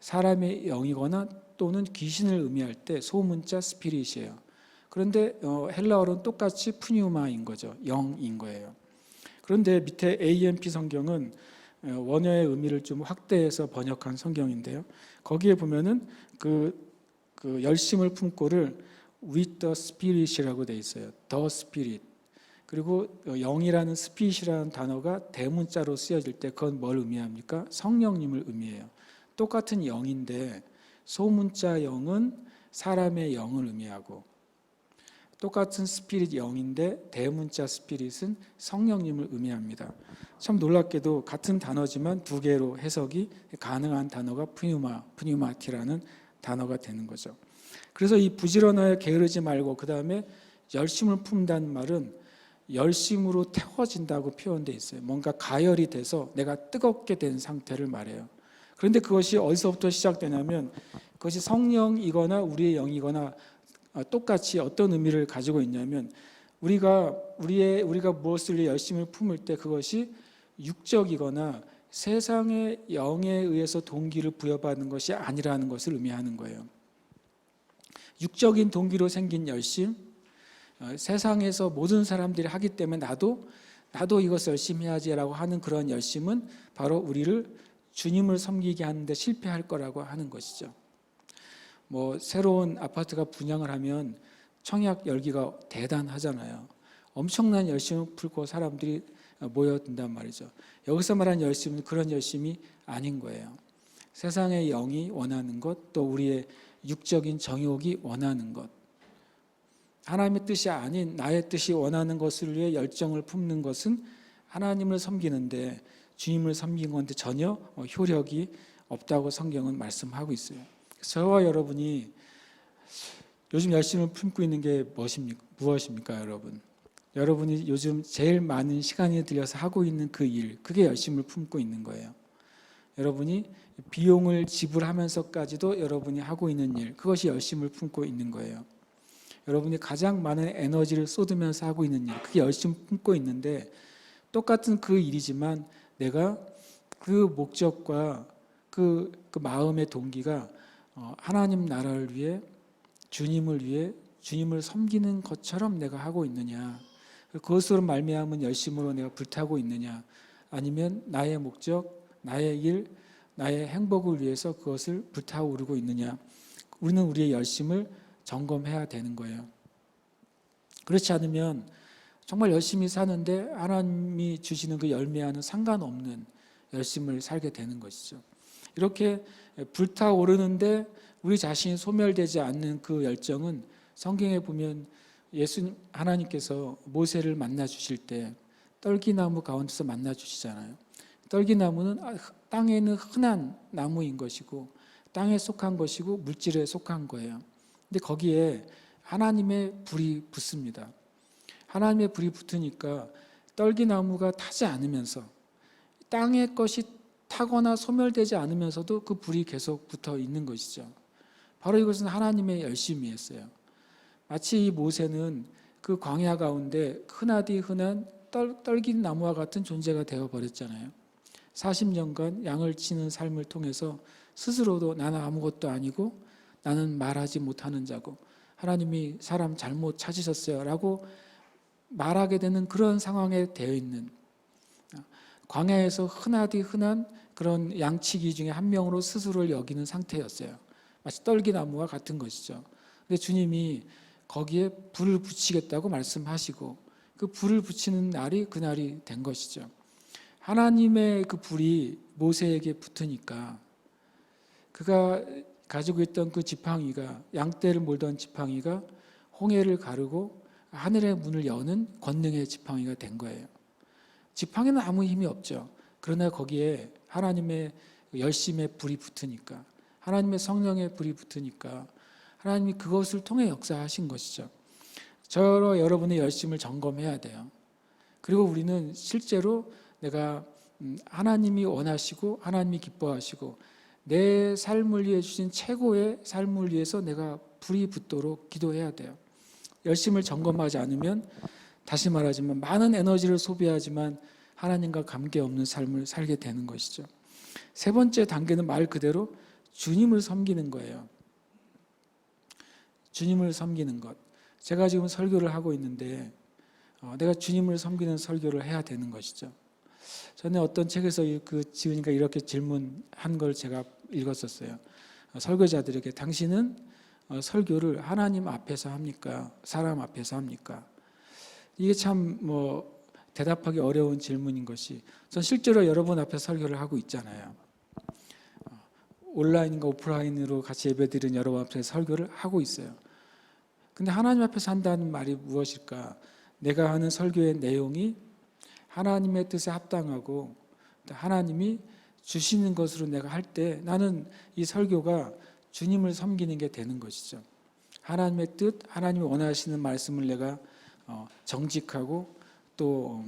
사람의 영이거나 또는 귀신을 의미할 때 소문자 스피릿이에요. 그런데 헬라어로는 똑같이 푸뉴마인 거죠. 영인 거예요. 그런데 밑에 AMP 성경은 원어의 의미를 좀 확대해서 번역한 성경인데요. 거기에 보면은 그 열심을 품고를 with the spirit이라고 돼 있어요. the spirit. 그리고 영이라는 spirit이라는 단어가 대문자로 쓰여질 때 그건 뭘 의미합니까? 성령님을 의미해요. 똑같은 영인데 소문자 영은 사람의 영을 의미하고 똑같은 스피릿 영인데 대문자 스피릿은 성령님을 의미합니다. 참 놀랍게도 같은 단어지만 두 개로 해석이 가능한 단어가 푸뉴마티라는 단어가 되는 거죠. 그래서 이 부지런하여 게으르지 말고 그 다음에 열심을 품다는 말은 열심으로 태워진다고 표현되어 있어요. 뭔가 가열이 돼서 내가 뜨겁게 된 상태를 말해요. 그런데 그것이 어디서부터 시작되냐면 그것이 성령이거나 우리의 영이거나 똑같이 어떤 의미를 가지고 있냐면 우리가 무엇을 열심히 품을 때 그것이 육적이거나 세상의 영에 의해서 동기를 부여받는 것이 아니라는 것을 의미하는 거예요. 육적인 동기로 생긴 열심, 세상에서 모든 사람들이 하기 때문에 나도 이것을 열심히 해야지라고 하는 그런 열심은 바로 우리를 주님을 섬기게 하는데 실패할 거라고 하는 것이죠. 새로운 아파트가 분양을 하면 청약 열기가 대단하잖아요. 엄청난 열심을 풀고 사람들이 모여든단 말이죠. 여기서 말하는 열심은 그런 열심이 아닌 거예요. 세상의 영이 원하는 것, 또 우리의 육적인 정욕이 원하는 것, 하나님의 뜻이 아닌 나의 뜻이 원하는 것을 위해 열정을 품는 것은 하나님을 섬기는데 주님을 섬기는 건데 전혀 효력이 없다고 성경은 말씀하고 있어요. 저와 여러분이 요즘 열심을 품고 있는 게 무엇입니까, 여러분? 여러분이 요즘 제일 많은 시간이 들여서 하고 있는 그 일, 그게 열심을 품고 있는 거예요. 여러분이 비용을 지불하면서까지도 여러분이 하고 있는 일, 그것이 열심을 품고 있는 거예요. 여러분이 가장 많은 에너지를 쏟으면서 하고 있는 일, 그게 열심을 품고 있는데 똑같은 그 일이지만 내가 그 목적과 그 마음의 동기가 하나님 나라를 위해, 주님을 위해, 주님을 섬기는 것처럼 내가 하고 있느냐, 그것으로 말미암은 열심으로 내가 불타고 있느냐, 아니면 나의 목적, 나의 일, 나의 행복을 위해서 그것을 불타오르고 있느냐, 우리는 우리의 열심을 점검해야 되는 거예요. 그렇지 않으면 정말 열심히 사는데 하나님이 주시는 그 열매와는 상관없는 열심을 살게 되는 것이죠. 이렇게 불타오르는데 우리 자신이 소멸되지 않는 그 열정은 성경에 보면 하나님께서 모세를 만나 주실 때 떨기나무 가운데서 만나 주시잖아요. 떨기나무는 땅에는 흔한 나무인 것이고 땅에 속한 것이고 물질에 속한 거예요. 근데 거기에 하나님의 불이 붙습니다. 하나님의 불이 붙으니까 떨기나무가 타지 않으면서 땅의 것이 타거나 소멸되지 않으면서도 그 불이 계속 붙어 있는 것이죠. 바로 이것은 하나님의 열심이었어요. 마치 이 모세는 그 광야 가운데 흔하디 흔한 떨기나무와 같은 존재가 되어버렸잖아요. 40년간 양을 치는 삶을 통해서 스스로도 나는 아무것도 아니고 나는 말하지 못하는 자고 하나님이 사람 잘못 찾으셨어요 라고 말하게 되는 그런 상황에 되어 있는, 광야에서 흔하디 흔한 그런 양치기 중에 한 명으로 스스로를 여기는 상태였어요. 마치 떨기나무와 같은 것이죠. 근데 주님이 거기에 불을 붙이겠다고 말씀하시고 그 불을 붙이는 날이 그날이 된 것이죠. 하나님의 그 불이 모세에게 붙으니까 그가 가지고 있던 그 지팡이가, 양떼를 몰던 지팡이가 홍해를 가르고 하늘의 문을 여는 권능의 지팡이가 된 거예요. 지팡이는 아무 힘이 없죠. 그러나 거기에 하나님의 열심의 불이 붙으니까, 하나님의 성령의 불이 붙으니까 하나님이 그것을 통해 역사하신 것이죠. 저와 여러분의 열심을 점검해야 돼요. 그리고 우리는 실제로 내가 하나님이 원하시고 하나님이 기뻐하시고 내 삶을 위해 주신 최고의 삶을 위해서 내가 불이 붙도록 기도해야 돼요. 열심을 점검하지 않으면, 다시 말하지만 많은 에너지를 소비하지만 하나님과 관계없는 삶을 살게 되는 것이죠. 세 번째 단계는 말 그대로 주님을 섬기는 거예요. 주님을 섬기는 것. 제가 지금 설교를 하고 있는데 내가 주님을 섬기는 설교를 해야 되는 것이죠. 전에 어떤 책에서 그 지은이가 이렇게 질문한 걸 제가 읽었었어요. 설교자들에게 당신은 설교를 하나님 앞에서 합니까? 사람 앞에서 합니까? 이게 참 대답하기 어려운 질문인 것이, 전 실제로 여러분 앞에 설교를 하고 있잖아요. 온라인과 오프라인으로 같이 예배드리는 여러분 앞에 설교를 하고 있어요. 근데 하나님 앞에서 한다는 말이 무엇일까? 내가 하는 설교의 내용이 하나님의 뜻에 합당하고 하나님이 주시는 것으로 내가 할 때 나는 이 설교가 주님을 섬기는 게 되는 것이죠. 하나님의 뜻, 하나님이 원하시는 말씀을 내가 정직하고 또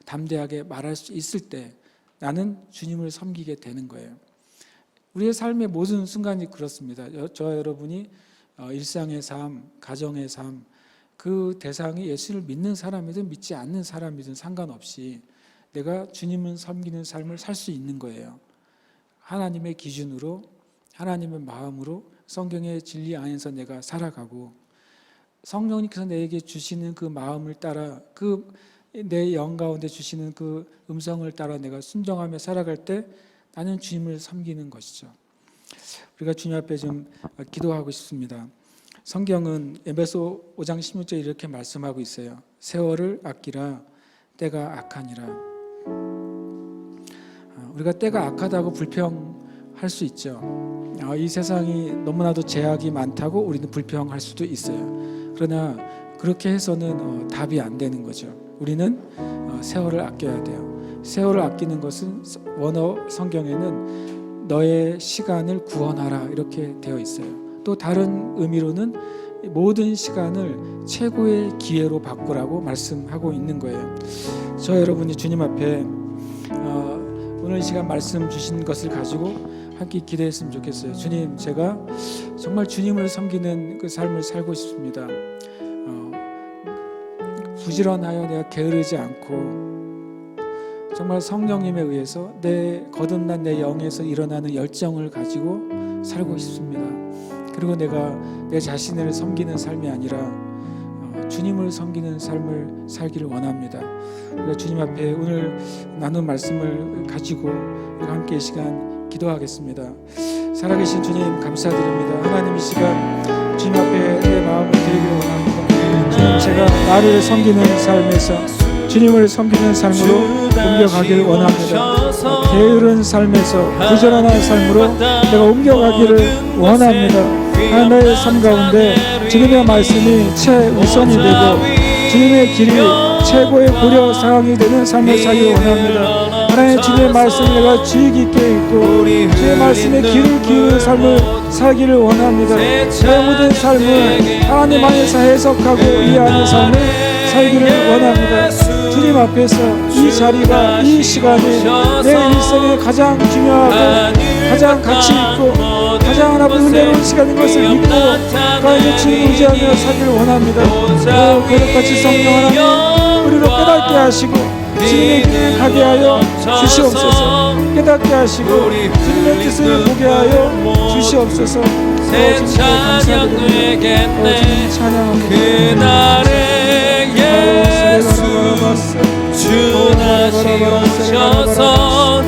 담대하게 말할 수 있을 때 나는 주님을 섬기게 되는 거예요. 우리의 삶의 모든 순간이 그렇습니다. 저와 여러분이 일상의 삶, 가정의 삶, 그 대상이 예수를 믿는 사람이든 믿지 않는 사람이든 상관없이 내가 주님을 섬기는 삶을 살 수 있는 거예요. 하나님의 기준으로, 하나님의 마음으로 성경의 진리 안에서 내가 살아가고 성령님께서 내게 주시는 그 마음을 따라, 그 내 영 가운데 주시는 그 음성을 따라 내가 순종하며 살아갈 때 나는 주님을 섬기는 것이죠. 우리가 주님 앞에 좀 기도하고 싶습니다. 성경은 에베소 5장 16절 이렇게 말씀하고 있어요. 세월을 아끼라 때가 악하니라. 우리가 때가 악하다고 불평할 수 있죠. 이 세상이 너무나도 제약이 많다고 우리는 불평할 수도 있어요. 그러나 그렇게 해서는 답이 안 되는 거죠. 우리는 세월을 아껴야 돼요. 세월을 아끼는 것은 원어 성경에는 너의 시간을 구원하라 이렇게 되어 있어요. 또 다른 의미로는 모든 시간을 최고의 기회로 바꾸라고 말씀하고 있는 거예요. 저 여러분이 주님 앞에 오늘 이 시간 말씀 주신 것을 가지고 함께 기도했으면 좋겠어요. 주님, 제가 정말 주님을 섬기는 그 삶을 살고 싶습니다. 부지런하여 내가 게으르지 않고 정말 성령님에 의해서 거듭난 내 영에서 일어나는 열정을 가지고 살고 싶습니다. 그리고 내가 내 자신을 섬기는 삶이 아니라 주님을 섬기는 삶을 살기를 원합니다. 우리가 주님 앞에 오늘 나눈 말씀을 가지고 우리가 함께 이 시간 기도하겠습니다. 살아계신 주님 감사드립니다. 하나님, 이 시간 주님 앞에 내 마음을 드리기를 원합니다. 주님, 제가 나를 섬기는 삶에서 주님을 섬기는 삶으로 옮겨가기를 원합니다. 게으른 삶에서 부지런한 삶으로 내가 옮겨가기를 원합니다. 하나님의 삶 가운데 주님의 말씀이 최우선이 되고 주님의 길이 최고의 고려 사항이 되는 삶을 살기 원합니다. 하나님, 주님의 말씀을 내가 주의 깊게 읽고 주님의 말씀에 귀를 기울이는 삶을 살기를 원합니다. 내 모든 삶을 하나님 안에서 해석하고 이해하는 삶을 살기를 원합니다. 주님 앞에서 이 자리가, 이 시간이 내 일생에 가장 중요하고 가장 가치 있고 가장 하나님 은혜로운 시간인 것을 믿고 가운데 주님 의지하며 살기를 원합니다. 거룩같이 성령 하나님, 우리로 깨닫게 하시고 주님의 길을 가게 하여 주시옵소서. 깨닫게 하시고 주님의 뜻을 보게 하여 주시옵소서. 주님께 감사드립니다. 주님 찬양합니다. 주 다시 오셔서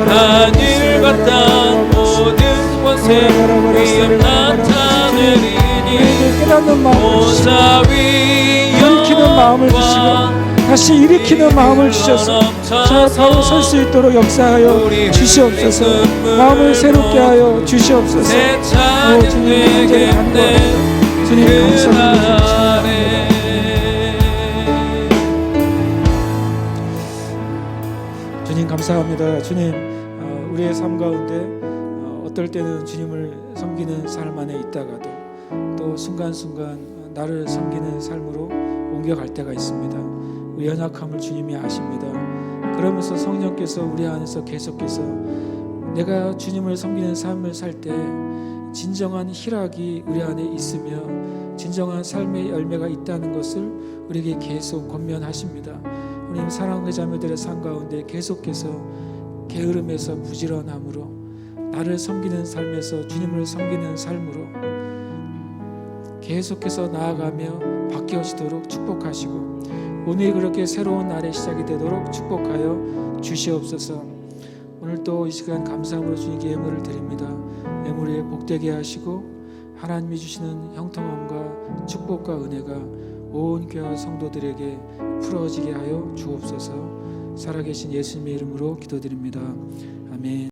하늘과 땅 모든 곳에 위엄 나타내리니 깨닫는 마음을 주시고 일으키는 마음을 주시고 다시 일으키는 마음을 주셔서 저 바로 설 수 있도록 역사하여 주시옵소서. 마음을 새롭게 하여 주시옵소서. 주님 간절히 간구합니다. 주님 감사합니다. 주님 감사합니다. 주님, 우리의 삶 가운데 어떨 때는 주님을 섬기는 삶 안에 있다가도 또 순간순간 나를 섬기는 삶으로 옮겨갈 때가 있습니다. 우리 연약함을 주님이 아십니다. 그러면서 성령께서 우리 안에서 계속해서 내가 주님을 섬기는 삶을 살 때 진정한 희락이 우리 안에 있으며 진정한 삶의 열매가 있다는 것을 우리에게 계속 권면하십니다. 우리 사랑하는 자매들의 삶 가운데 계속해서 게으름에서 부지런함으로 나를 섬기는 삶에서 주님을 섬기는 삶으로 계속해서 나아가며 바뀌어지도록 축복하시고 오늘이 그렇게 새로운 날의 시작이 되도록 축복하여 주시옵소서. 오늘 또 이 시간 감사함으로 주님께 예물을 드립니다. 예물에 복되게 하시고 하나님이 주시는 형통함과 축복과 은혜가 온 교회 성도들에게 풀어지게 하여 주옵소서. 살아계신 예수님의 이름으로 기도드립니다. 아멘.